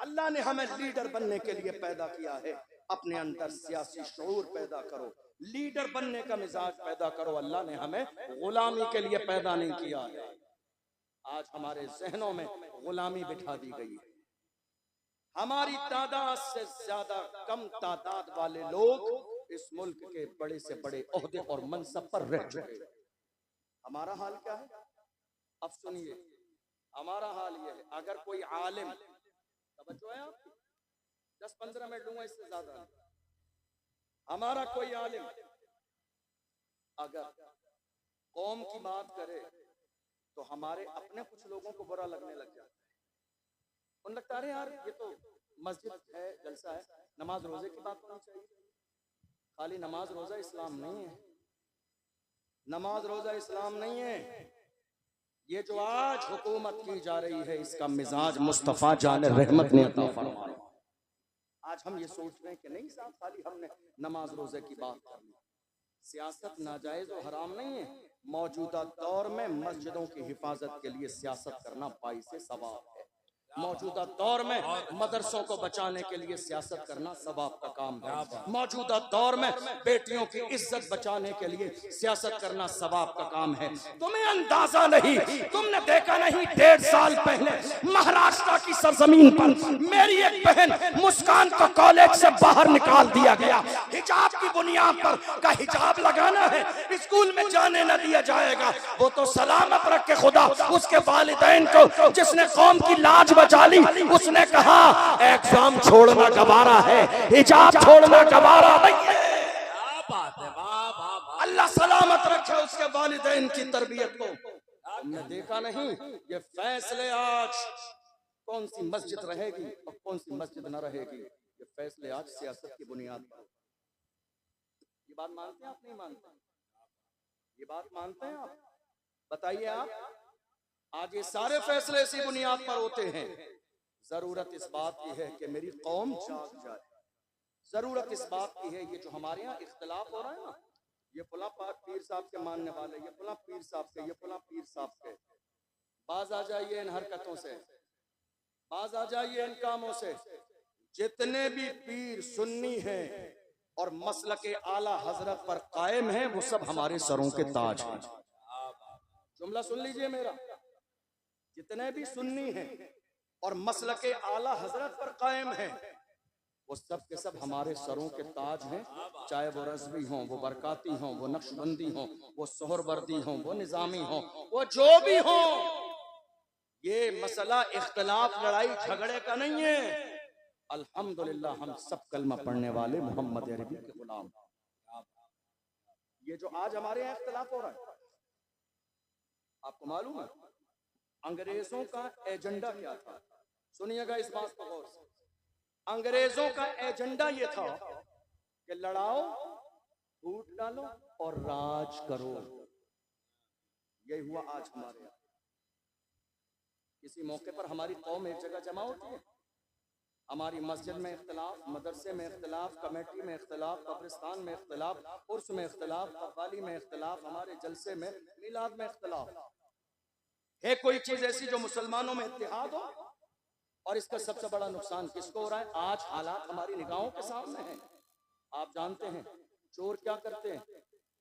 अल्लाह ने हमें लीडर बनने के लिए पैदा किया है। अपने अंदर सियासी शऊर पैदा करो, लीडर बनने का मिजाज पैदा करो। अल्लाह ने हमें गुलामी के लिए पैदा नहीं किया है। आज हमारे जहनों में गुलामी बिठा दी गई है। हमारी तादाद से ज्यादा कम तादाद वाले लोग इस मुल्क के बड़े से बड़े ओहदे और मनसब पर रह चुके हैं। हमारा हाल क्या है? अब सुनिए, हमारा हाल यह है, अगर कोई आलिम, तवज्जो है आपकी, 10-15 मिनट लूंगा, इससे ज्यादा नहीं। हमारा कोई आलिम अगर कौम की बात करे तो हमारे अपने कुछ लोगों को बुरा लगने लग जाता है। उन लगता है यार ये तो मस्जिद है, जलसा है, नमाज रोजे की बात होनी चाहिए। खाली नमाज रोजा इस्लाम नहीं है, नमाज रोजा इस्लाम नहीं है। ये जो आज हुकूमत की जा रही है इसका मिजाज मुस्तफ़ा जान रहमत ने अता फरमाया। आज हम ये सोच रहे हैं कि नहीं साहब खाली हमने नमाज रोजे की बात कर ली, सियासत नाजायज और हराम नहीं है। मौजूदा दौर में मस्जिदों की हिफाजत के लिए सियासत करना बाइसे सवाब है। मौजूदा दौर में मदरसों को बचाने के लिए सियासत करना सवाब का काम है। मौजूदा दौर में बेटियों की इज्जत बचाने के लिए सियासत करना सवाब का काम है। तुम्हें अंदाजा नहीं, तुमने देखा नहीं 1.5 साल पहले महाराष्ट्र की सरजमीन पर मेरी एक बहन मुस्कान को कॉलेज से बाहर निकाल दिया गया। हिजाब की बुनियाद पर का हिजाब लगाना है, स्कूल में जाने न दिया जाएगा। वो तो सलामत रखे खुदा उसके वालिदैन को जिसने कौम की लाज बचा ली। उसने कहा एग्जाम छोड़ना गवारा है, हिजाब छोड़ना गवारा नहीं है। क्या बात है, वाह वाह वाह। अल्लाह सलामत रखे उसके वालिदैन की तरबियत को। हमने देखा नहीं ये फैसले आज कौन सी मस्जिद रहेगी और कौन सी मस्जिद न रहेगी, ये फैसले आज सियासत की बुनियाद पर। ये बात मानते हैं आप, नहीं मानते? ये बात मानते हैं आप? बताइए आप। आज ये सारे फैसले इसी बुनियाद पर होते हैं। जरूरत इस बात की है कि मेरी कौम जाग जाए। जरूरत इस बात की है, ये जो हमारे यहाँ इख्तिलाफ हो रहा है ना, ये फला पीर साहब के मानने वाले, ये फला पीर साहब के, ये फला पीर साहब के, बाज आ जाइए इन हरकतों से, बाज आ जाइए इन कामों से। जितने भी पीर सुन्नी हैं और मसलके आला हजरत पर कायम हैं वो सब हमारे सरों के ताज हैं। जुमला सुन लीजिए मेरा, जितने भी सुन्नी हैं और मसलके आला हजरत पर कायम हैं वो सब के सब हमारे सरों के ताज हैं। चाहे वो रज़वी हों, वो बरकाती हों, वो नक्शबंदी हों, वो सोहरवर्दी हों, वो निजामी हों, वो जो भी हों। ये मसला इख्तिलाफ लड़ाई झगड़े का नहीं है। अल्हम्दुलिल्लाह हम सब कलमा पढ़ने वाले मोहम्मद अरबी के गुलाम। ये जो आज हमारे यहाँ इख्तिलाफ हो रहा है, आपको मालूम है अंग्रेजों का एजेंडा क्या था? सुनिएगा इस बात को गौर से। अंग्रेजों का एजेंडा ये था कि लड़ाओ, फूट डालो और राज करो। यही हुआ आज हमारे यहाँ। किसी मौके पर हमारी कौम एक जगह जमा होती है, हमारी मस्जिद में इख्तिलाफ, मदरसे में इख्तिलाफ, कमेटी में इख्तिलाफ, कब्रिस्तान में इख्तिलाफ, उर्स में इख्तिलाफ, कव्वाली में इख्तिलाफ, हमारे जलसे में, मिलाद में इख्तिलाफ। है कोई चीज ऐसी जो मुसलमानों में इत्तेहाद हो? और इसका सबसे बड़ा नुकसान किसको हो रहा है? आज हालात हमारी निगाहों के सामने हैं। आप जानते हैं चोर क्या करते हैं,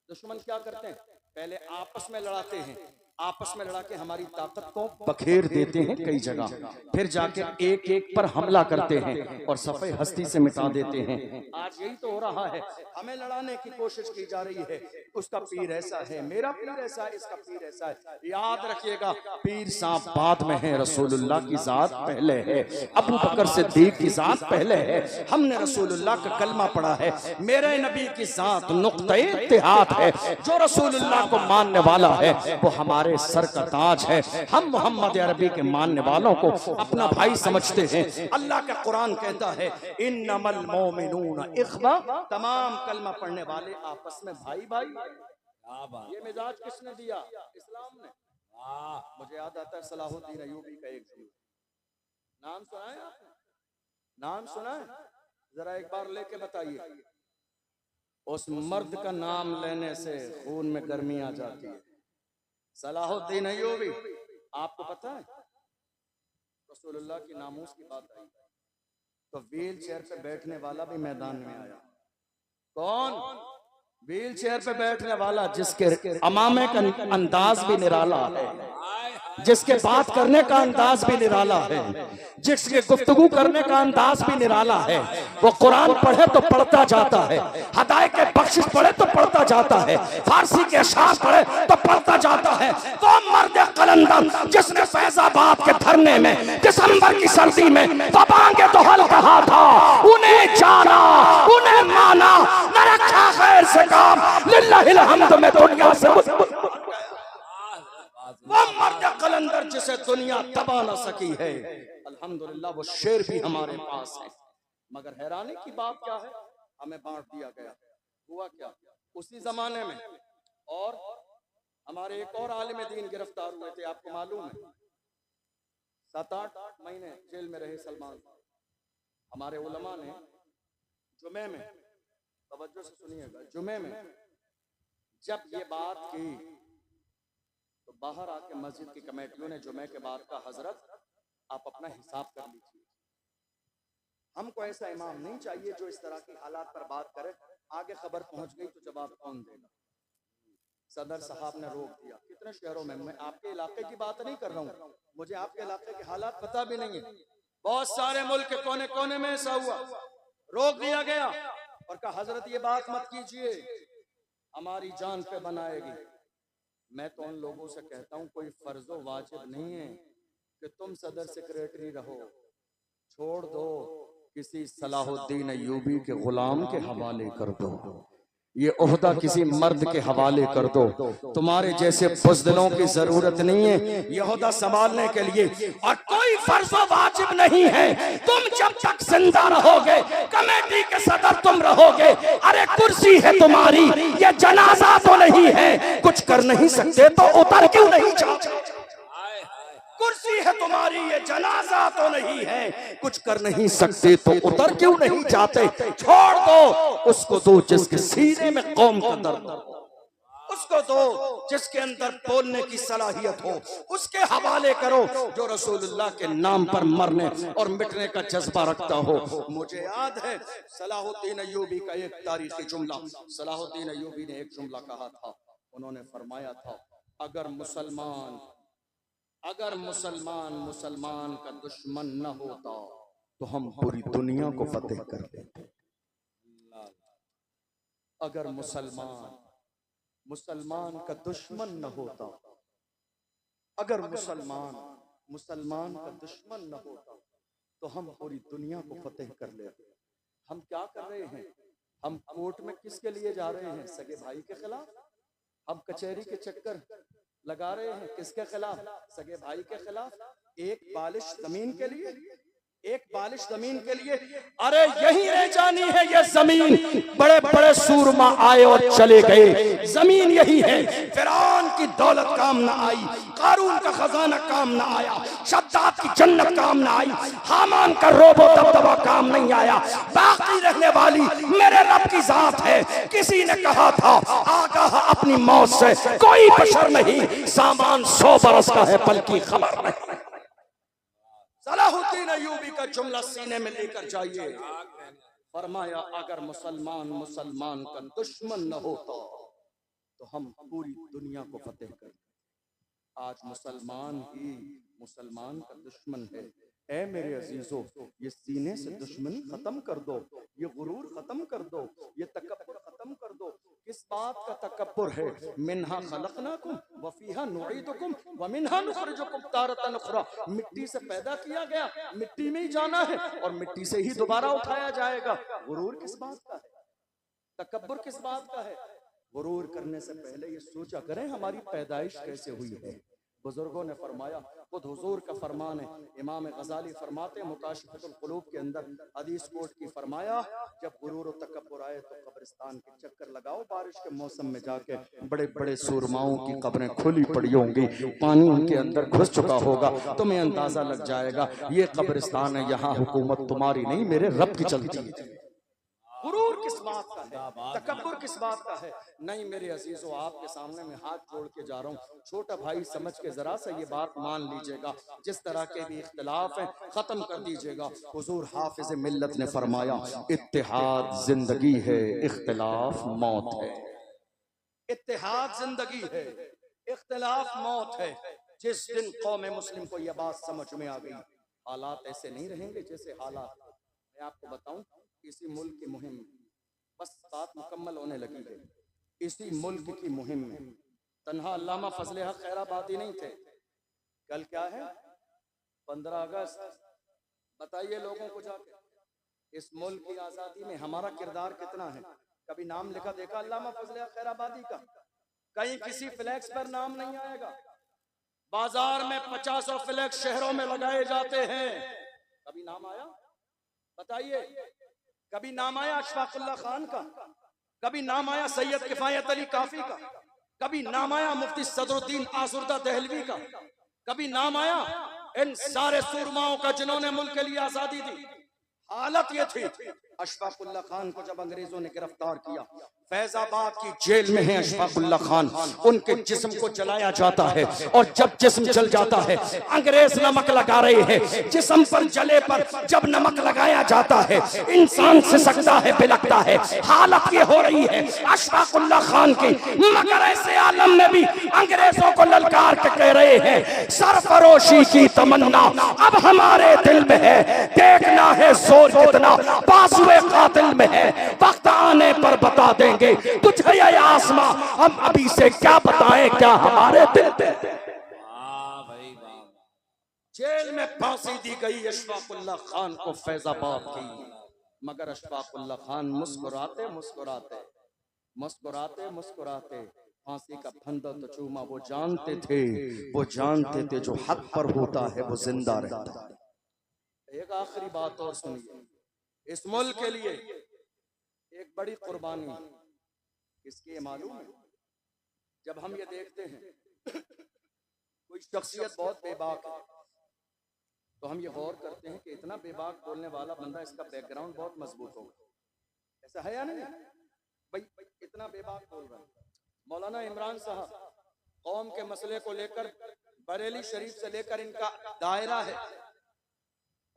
दुश्मन क्या करते हैं? पहले आपस में लड़ाते हैं, आपस में लड़ा के हमारी ताकत को बखेर देते हैं कई जगह, फिर जाके एक एक पर हमला करते हैं और सफेद हस्ती से मिटा देते हैं। आज यही तो हो रहा है, हमें लड़ाने की कोशिश की जा रही है। उसका पीर ऐसा है, मेरा पीर ऐसा है, इसका पीर ऐसा है। याद रखिएगा पीर साहब बाद में है, रसूलुल्लाह की जात पहले है, अबू बकर सिद्दीक की जात पहले है। हमने रसूलुल्लाह का कलमा पढ़ा है, मेरे नबी की जात नुक्ते इत्तेहाद है। जो रसूलुल्लाह को मानने वाला है वो हमारे सर का ताज है। हम मोहम्मद अरबी के मानने वालों को अपना भाई समझते हैं। अल्लाह का कुरान कहता है इन्नमल मोमिनून इख्वा, तमाम कलमा पढ़ने वाले आपस में भाई भाई। ये मिजाज किसने दिया? इस्लाम ने। मुझे याद आता है सलाहुद्दीन अय्यूबी का एक नाम सुना है आपने? नाम सुना है? जरा एक बार लेके बताइए। उस मर्द का नाम लेने से खून में गर्मी आ जाती है। सलाहुद्दीन अय्यूबी, आपको पता है रसूलुल्लाह की नामूस की बात आई तो व्हील चेयर पे बैठने वाला भी मैदान में आया। कौन? व्हील चेयर पे बैठने वाला जिसके अमामे का अंदाज भी निराला है, जिसके बात करने का अंदाज भी निराला है, जिसके गुफ्तगू करने का अंदाज भी निराला है। वो कुरान पढ़े तो पढ़ता जाता है, हदायत के बख्शिश पढ़े तो पढ़ता जाता है, फारसी के अशार पढ़े तो पढ़ता जाता है। वो मर्द कलंदर जिसने फैजाबाद के धरने में दिसंबर की सर्दी में तबांगे तो हल कहा था, उन्हें जाना, उन्हें माना, न रखा खैर से काम, लिल्लाहिल हम्द में दुनिया से वो मर्द कलंदर जिसे दुनिया दबा न सकी है। अल्हम्दुलिल्लाह वो शेर भी हमारे पास है। मगर हैरानी की बात क्या है, हमें बांट दिया गया। हुआ क्या उसी जमाने में, और हमारे एक और आलिम दीन गिरफ्तार हुए थे, आपको मालूम है, 7-8 महीने जेल में रहे सलमान। हमारे उलमा ने जुमे में, तवज्जो से सुनिएगा, जुमे में जब ये बात की तो बाहर आके मस्जिद की कमेटियों ने जुमे के बाद का, हजरत आप अपना हिसाब कर लीजिए, हमको ऐसा इमाम नहीं चाहिए जो इस तरह की हालात पर बात करे, आगे खबर पहुंच गई तो जवाब कौन देगा। सदर साहब ने रोक दिया। कितने शहरों में, मैं आपके इलाके की बात नहीं कर रहा हूँ, मुझे आपके इलाके के हालात पता भी नहीं है, बहुत सारे मुल्क के कोने कोने में ऐसा हुआ, रोक दिया गया और कहा हजरत ये बात मत कीजिए, हमारी जान पे बनाएगी। मैं तो उन लोगों से कहता हूँ कोई फर्जो वाजिब नहीं है कि तुम सदर सेक्रेटरी रहो, छोड़ दो, किसी सलाहुद्दीन अय्यूबी के गुलाम के हवाले कर दो, ये ओहदा किसी मर्द के हवाले कर दो, तुम्हारे जैसे बुज़दिलों की जरूरत नहीं है ये ओहदा संभालने के लिए, और कोई फर्ज वाजिब नहीं है, तुम जब तक जिंदा रहोगे कमेटी के सदर तुम रहोगे, अरे कुर्सी है तुम्हारी, ये जनाजा तो नहीं है, कुछ कर नहीं सकते तो उतर क्यों नहीं जाते, कुर्सी है तुम्हारी, ये जनाजा तो नहीं है, कुछ कर नहीं सकते तो उतर क्यों नहीं जाते, छोड़ दो उसको, दो जिसके सीने में कौम का दर्द, उसको दो जिसके अंदर बोलने की सलाहियत हो, उसके हवाले करो जो रसूलुल्लाह के नाम पर मरने और मिटने का जज्बा रखता हो। मुझे याद है सलाहुद्दीन अय्यूबी का एक तारीखी जुमला, सलाहुद्दीन अय्यूबी ने एक जुमला कहा था, उन्होंने फरमाया था अगर मुसलमान मुसलमान का दुश्मन न होता तो हम पूरी दुनिया को फतेह कर लेते। अगर मुसलमान मुसलमान का दुश्मन न होता, अगर मुसलमान मुसलमान का दुश्मन न होता तो हम पूरी दुनिया को फतेह कर लेते। हम क्या कर रहे हैं, हम कोर्ट में किसके लिए जा रहे हैं, सगे भाई के खिलाफ, हम कचहरी के चक्कर लगा रहे हैं किसके खिलाफ, सगे भाई के खिलाफ, एक बालिश जमीन के लिए, एक बालिश जमीन के लिए, अरे यही रह जानी है ये जमीन, बड़े बड़े सूरमा आए और चले गए, जमीन यही है, फिरौन की दौलत काम ना आई, कारून का खजाना काम ना आया, शद्दाद की जन्नत काम ना आई, हामान का रोबो दबदबा काम नहीं आया, बाकी रहने वाली मेरे रब की जात है। किसी ने कहा था आगाह अपनी मौत से कोई बशर नहीं, सामान 100 बरस का है बल्कि खबर नहीं। सलाहुद्दीन अय्यूबी का जुमला सीने में लेकर जाइए, फरमाया अगर मुसलमान मुसलमान का दुश्मन न होता तो हम पूरी दुनिया को फतेह कर। आज मुसलमान ही मुसलमान का दुश्मन है। ऐ मेरे अजीजों, ये सीने से दुश्मनी खत्म कर दो, ये गुरूर खत्म कर दो, ये तकब्बुर खत्म कर दो। किस बात का तकब्बुर है, मिन्हा खलकनाकुम व फीहा नुईदुकुम व मिन्हा नुखरिजुकुम तारतन उखरा, मिट्टी से पैदा किया गया, मिट्टी में ही जाना है और मिट्टी से ही दोबारा उठाया जाएगा। गुरूर किस बात का है, तकब्बुर किस बात का है। गुरूर करने से पहले ये सोचा करें हमारी पैदाइश कैसे हुई है। बुजुर्गों ने फरमाया, खुद हुजूर का फरमान है, इमाम गजाली फरमाते हैं मुकाशिफतुल कुलूब के अंदर हदीस कोट की, फरमाया जब गुरूर और तकब्बुर आए तो कब्रिस्तान के चक्कर लगाओ, बारिश के मौसम में जाके बड़े बड़े सूरमाओं की कब्रें खुली पड़ी होंगी, पानी उनके अंदर घुस चुका होगा, तुम्हें अंदाजा लग जाएगा ये कब्रिस्तान है, यहाँ हुकूमत तुम्हारी नहीं मेरे रब की चलती है। गुरूर किस बात का है, तकब्बुर किस बात का है। नहीं मेरे अजीजों, आपके सामने मैं हाथ जोड़ के जा रहा हूँ, छोटा भाई समझ के जरा सा ये बात मान लीजिएगा, जिस तरह के भी इख्तिलाफ हैं खत्म कर दीजिएगा। हुजूर हाफिज मिल्लत ने फरमाया, इत्तेहाद जिंदगी है, इख्तिलाफ मौत है। इत्तेहाद जिंदगी है, इख्तिलाफ मौत है। जिस दिन कौम मुस्लिम को यह बात समझ में आ गई, हालात ऐसे नहीं रहेंगे जैसे हालात। मैं आपको बताऊं, इसी मुल्क की मुहिम में बस बात मुकम्मल होने लगी है, इसी मुल्क की मुहिम में तन्हा अल्लामा फजले हक खैराबादी नहीं थे। कल क्या है, 15 अगस्त। बताइए लोगों को जाके इस मुल्क की आजादी में हमारा किरदार कितना है। कभी नाम लिखा देखा अल्लामा फजले हक खैराबादी का? कहीं किसी फ्लैक्स पर नाम नहीं आएगा। बाजार में 50 फ्लैक्स शहरों में लगाए जाते हैं, कभी नाम आया? बताइए, कभी नाम आया अशफाकुल्लाह खान का? कभी नाम आया सैयद किफायत अली काफी का? कभी नाम आया मुफ्ती सदरुद्दीन आसुर्दा दहलवी का, कभी नाम आया इन सारे सूरमाओं का जिन्होंने मुल्क के लिए आजादी दी। हालत ये थी, अशफाकुल्ला खान को जब अंग्रेजों ने गिरफ्तार किया, फैजाबाद की जेल में है अशफाकुल्ला खान, उनके जिस्म को जलाया जाता है और जब जिस्म जल जाता है अंग्रेज नमक लगा रहे हैं, जिस्म पर जले पर जब नमक लगाया जाता है इंसान सिसकता है, बिलकता है। हालत ये हो रही है अशफाकुल्ला खान की, मगर ऐसे आलम में भी अंग्रेजों को ललकार के कह रहे हैं सरफरोशी की तमन्ना अब हमारे दिल में है, देखना है जोर कितना बाजुए कातिल में है, वक्त आने पर बता देंगे तुझे ये आसमां, हम अभी से क्या बताएं क्या हमारे दिल में। वाह भाई वाह। जेल में फांसी दी गई अशफाकुल्ला खान को फैजाबाद की, मगर अशफाकुल्ला खान मुस्कुराते मुस्कुराते मुस्कुराते मुस्कुराते फांसी का फंदा तो चूमा। वो जानते थे जो हक पर होता है वो जिंदा रहता है। एक आखिरी बात और सुनिए, इस मुल्क के लिए एक बड़ी कुर्बानी किसकी है मालूम है? जब हम ये देखते हैं कोई शख्सियत बहुत बेबाक है तो हम ये गौर करते हैं कि इतना बेबाक बोलने वाला बंदा, इसका बैकग्राउंड बहुत मजबूत होगा। ऐसा है या नहीं भाई? इतना बेबाक बोल रहा है। मौलाना इमरान साहब कौम के मसले को लेकर बरेली शरीफ से लेकर इनका दायरा है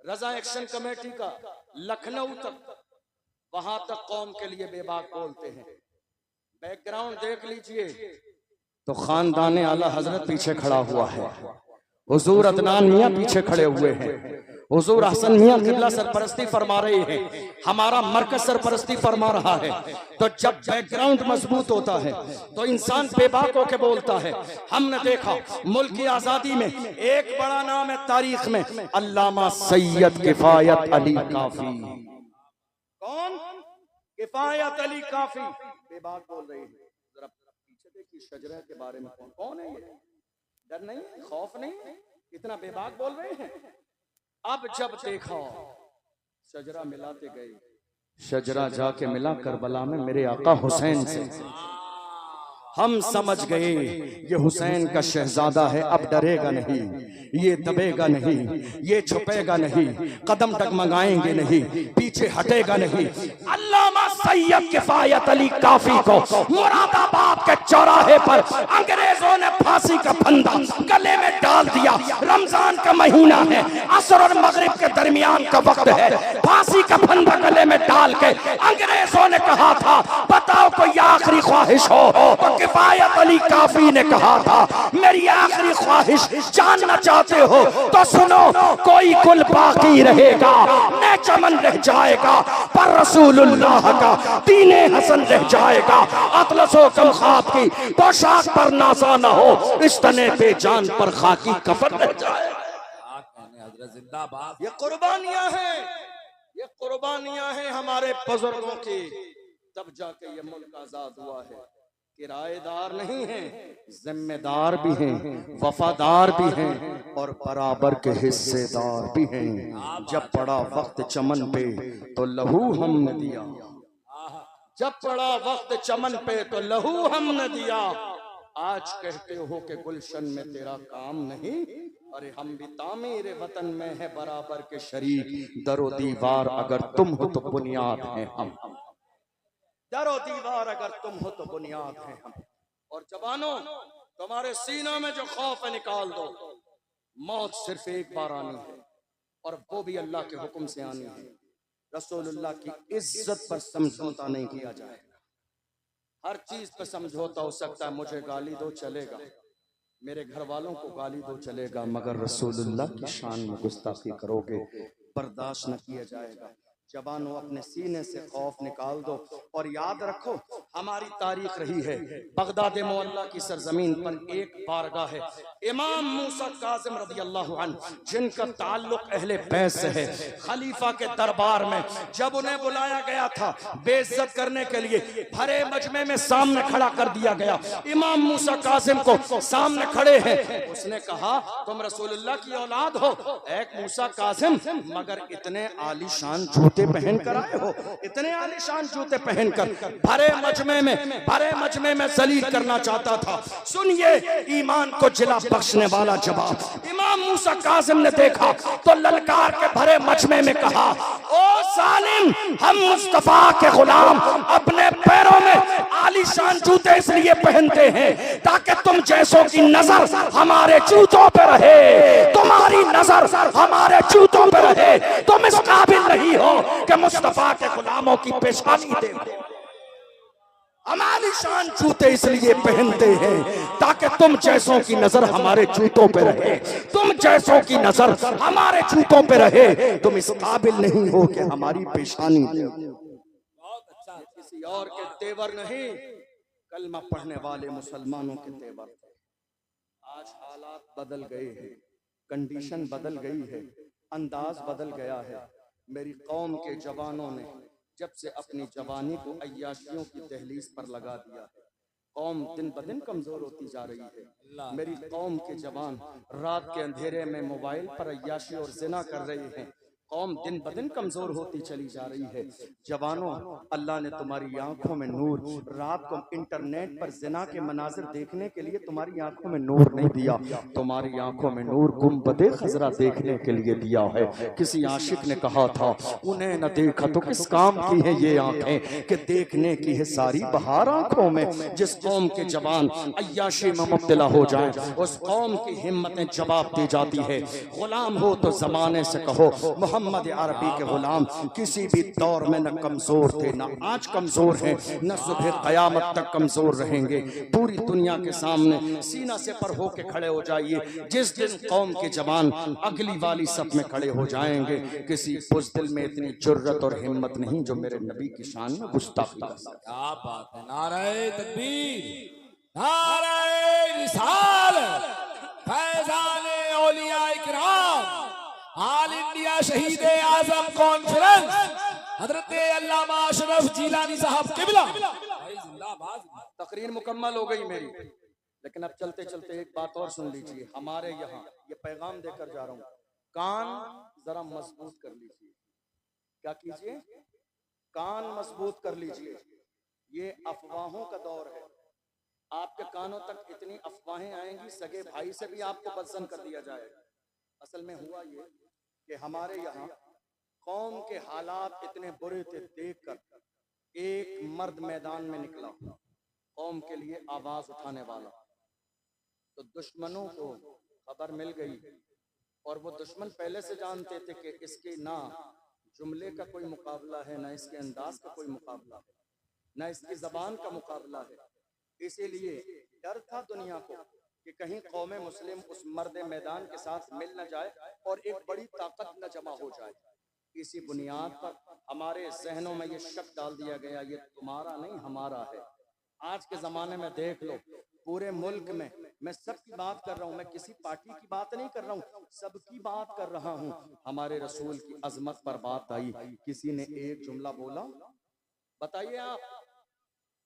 रजा एक्शन कमेटी का लखनऊ तक, वहां तक कौम के लिए बेबाक बोलते हैं। बैकग्राउंड देख लीजिए तो खानदान आला हजरत पीछे खड़ा हुआ है, हुजूर अदनान मियां पीछे खड़े हुए हैं, हुजूर हसन मियां किबला सरपरस्ती फरमा रहे हैं, हमारा मरकज सरपरस्ती फरमा रहा है। तो जब बैकग्राउंड मजबूत होता है तो इंसान बेबाक होके बोलता है। हमने देखा मुल्क की आजादी में एक बड़ा नाम है तारीख में, अल्लामा सैयद किफायत अली काफी। कौन? किफायत अली काफी बेबाक बोल रही है। जरा पीछे देखिए शजरा के बारे में, कौन है ये? डर नहीं, खौफ नहीं, इतना बेबाक बोल रहे हैं। अब जब देखा शजरा मिलाते गए, शजरा जाके मिला करबला में मेरे आका हुसैन से, हम समझ गए ये हुसैन का शहजादा है, अब डरेगा नहीं, ये दबेगा नहीं, ये छुपेगा नहीं, कदम डगमगाएंगे नहीं, पीछे हटेगा नहीं। अल्लामा सैयद किफायत अली काफी को मुरादाबाद के चौराहे पर अंग्रेजों ने फांसी का फंदा गले में डाल दिया। रमजान का महीना है, असर और मगरिब के दरमियान का वक्त है, फांसी का फंदा गले में डाल के अंग्रेजों ने कहा था बताओ कोई आखिरी ख्वाहिश हो, तो किफायत अली काफी ने कहा था मेरी आखिरी ख्वाहिश जानना चाहते हो तो सुनो, कोई कुल बाकी रहेगा, न चमन रह जाएगा, पर रसूलुल्लाह का दीने हसन रह जाएगा। अतलसो कम खाब की पोशाक पर नाजा न हो, इस तने पे जान पर खाकी कफन रह जाएगा। हजरत जिंदाबाद। ये कुर्बानियां हैं, ये कुर्बानियां हैं हमारे बुजुर्गों की, तब जाके ये मुल्क आजाद हुआ है। किराएदार नहीं हैं, जिम्मेदार भी हैं, वफादार भी हैं और बराबर के हिस्सेदार भी हैं। जब पड़ा वक्त चमन पे तो लहू हमने दिया, जब पड़ा वक्त चमन पे तो लहू हमने दिया। आज कहते हो कि गुलशन में तेरा काम नहीं, अरे हम भी तामीर वतन में है बराबर के शरीक। दरो दीवार अगर तुम हो तो बुनियाद है हम, दरो दीवार अगर तुम हो तो बुनियाद है हम। और जवानों तुम्हारे सीनों में जो खौफ है निकाल दो, मौत सिर्फ एक बार आनी है और वो भी अल्लाह के हुक्म से आनी है। रसूलुल्लाह की इज्जत पर समझौता नहीं किया जाएगा। हर चीज पर समझौता हो सकता है, मुझे गाली दो चलेगा, मेरे घर वालों को गाली दो चलेगा, मगर रसूलुल्लाह की शान में गुस्ताखी करोगे बर्दाश्त न किया जाएगा। जवानों अपने सीने से खौफ निकाल दो और याद रखो हमारी तारीख रही है बगदाद मोहल्ला की सरजमीन पर एक बारगाह है, इमाम मूसा काजिम रज़ी अल्लाहु अन्हु जिनका ताल्लुक अहले बैत से है। खलीफा के दरबार में जब उन्हें बुलाया गया था बेइज्जत करने के लिए, भरे मजमे में सामने खड़ा कर दिया गया। इमाम मूसा काजिम को सामने खड़े हैं, उसने कहा तुम रसूलुल्लाह की औलाद हो। एक मूसा काजिम, मगर इतने आलीशान जूते जूते पहन कर आए हो, इतने आलीशान जूते पहनकर भरे मजमे में जलील करना चाहता था। सुनिए ईमान को जिला बख्शने वाला जवाब। इमाम मूसा कासिम ने देखा तो ललकार के भरे मजमे में कहा, ओ सालिम, हम मुस्तफा के गुलाम अपने पैरों में आलीशान जूते इसलिए पहनते हैं ताकि तुम जैसों की नजर हमारे जूतों पर रहे, तुम्हारी नजर हमारे जूतों पर रहे। तुम इस काबिल नहीं हो कि मुस्तफा के गुलामों की पेशानी दे। हम आलीशान जूते इसलिए पहनते हैं ताकि तुम जैसों की नजर हमारे जूतों पे रहे, तुम जैसों की नजर हमारे जूतों पे रहे। तुम इस काबिल नहीं हो कि हमारी पेशानी दे। बहुत अच्छा। किसी और के तेवर नहीं, कलमा पढ़ने वाले मुसलमानों के तेवर थे। आज हालात बदल गए हैं, कंडीशन बदल गई है, अंदाज बदल गया है। मेरी कौम के जवानों ने जब से अपनी जवानी को अय्याशियों की दहलीज पर लगा दिया है, कौम दिन ब दिन कमजोर होती जा रही है। मेरी कौम के जवान रात के अंधेरे में मोबाइल पर अय्याशी और जिना कर रहे हैं। कौम दिन ब दिन कमजोर होती चली जा रही है। जवानों, अल्लाह ने तुम्हारी आंखों में नूर, रात को इंटरनेट पर जिना के मनाजिर देखने के लिए तुम्हारी आंखों में नूर नहीं दिया, तुम्हारी आंखों में नूर गुंबदे खजरा देखने के लिए दिया है। किसी आशिक ने कहा था, उन्हें न देखा तो किस काम की है ये आंखें कि देखने की है सारी बहार आंखों में। जिस कौम के जवान अय्याशी में मुब्तला हो जाए, उस कौम की हिम्मतें जवाब दी जाती है। गुलाम हो तो जमाने से कहो, मोहम्मद अरबी के गुलाम किसी भी दौर में न कमजोर थे, न आज कमजोर हैं, न सुबह कयामत तक कमजोर रहेंगे। पूरी दुनिया के सामने सीना से पर होके खड़े हो जाइए। जिस दिन कौम के जवान अगली वाली सब में खड़े हो जाएंगे, किसी बुज़दिल में इतनी जुर्रत और हिम्मत नहीं जो मेरे नबी की शान में गुस्ताखी कर सके। क्या बात है। नारे तकबीर, नारे रिसालत, फैज़ाने औलिया इकराम, ऑल इंडिया शहीद आजम कॉन्फ्रेंस हजरत अल्लामा अशरफ जिलानी साहब किबला जिंदाबाद। तकरीर मुकम्मल हो गई मेरी, लेकिन अब चलते चलते एक बात और सुन लीजिए। हमारे यहाँ ये पैगाम देकर जा रहा हूँ, कान जरा मजबूत कर लीजिए। क्या कीजिए? कान मजबूत कर लीजिए। ये अफवाहों का दौर है। आपके कानों तक इतनी अफवाहें आएंगी, सगे भाई से भी आपको बदसन कर दिया जाएगा। असल में हुआ ये कि हमारे यहाँ कौम के हालात इतने बुरे थे, देखकर एक मर्द मैदान में निकला कौम के लिए आवाज उठाने वाला। तो दुश्मनों को खबर मिल गई, और वो दुश्मन पहले से जानते थे कि इसके ना जुमले का कोई मुकाबला है, ना इसके अंदाज का कोई मुकाबला है, ना इसकी जबान का मुकाबला है। इसीलिए डर था दुनिया को कि कहीं कौमे मुस्लिम उस मर्द मैदान के साथ मिल न जाए और एक बड़ी ताकत न जमा हो जाए। इसी बुनियाद पर हमारे जहनों में ये शक डाल दिया गया, ये तुम्हारा नहीं हमारा है। आज के ज़माने में देख लो, पूरे मुल्क में मैं सबकी बात कर रहा हूँ, मैं किसी पार्टी की बात नहीं कर रहा हूँ, सबकी बात कर रहा हूँ। हमारे रसूल की अजमत पर बात आई, किसी ने एक जुमला बोला? बताइए आप,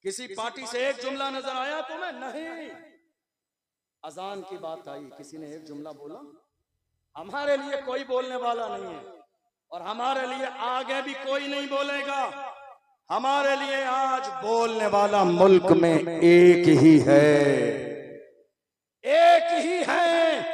किसी पार्टी से एक जुमला नजर आया तुम्हें? नहीं। अजान की बात आई, किसी ने एक जुमला बोला? हमारे लिए कोई बोलने वाला नहीं है, और हमारे लिए आगे भी कोई नहीं बोलेगा। हमारे लिए आज बोलने वाला मुल्क में एक ही है, एक ही है।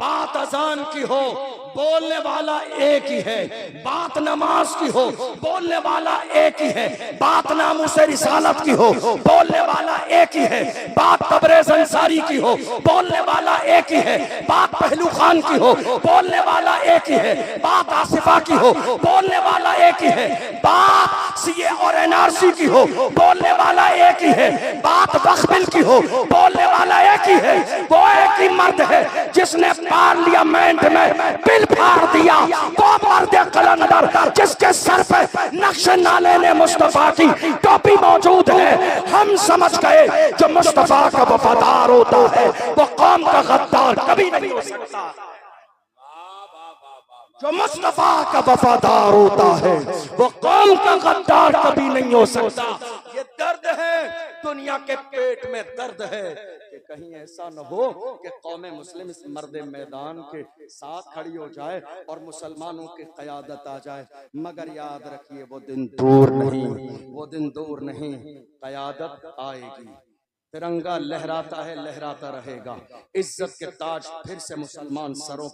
बात अजान की हो, बोलने वाला एक ही है। बात नमाज की हो, बोलने वाला एक ही है। बात नामुस रिसालत की हो, बोलने वाला एक ही है। बात तबरेज़ अंसारी की हो, बोलने वाला एक ही है। बात पहलू खान की हो, बोलने वाला एक ही है। बात आसिफा की हो, बोलने वाला एक ही है। बात सीए और एनआरसी की हो, बोलने वाला एक ही है। बात वक्फ बिल की हो, बोलने वाला एक ही है। वो एक ही मर्द है जिसने पार्लियामेंट में बिल फाड़ दिया। वो मर्द कलंदर जिसके सर पे नक्श नाले ने मुस्तफा की टोपी मौजूद है। हम समझ गए जो मुस्तफा का वफादार होता है वो कौम का गद्दार कभी नहीं हो सकता। जो मुस्तफा का वफादार होता है वो कौम का गद्दार कभी नहीं हो सकता। ये दर्द है दुनिया के पेट में, दर्द है कि कि कहीं ऐसा न हो कि कौमे मुस्लिम इस मर्द मैदान के साथ खड़ी हो जाए और मुसलमानों की क़यादत आ जाए। मगर याद रखिए वो दिन दूर नहीं, वो दिन दूर नहीं, क़यादत आएगी। तिरंगा लहराता है, लहराता रहेगा। इज्जत के ताज फिर से मुसलमान सरों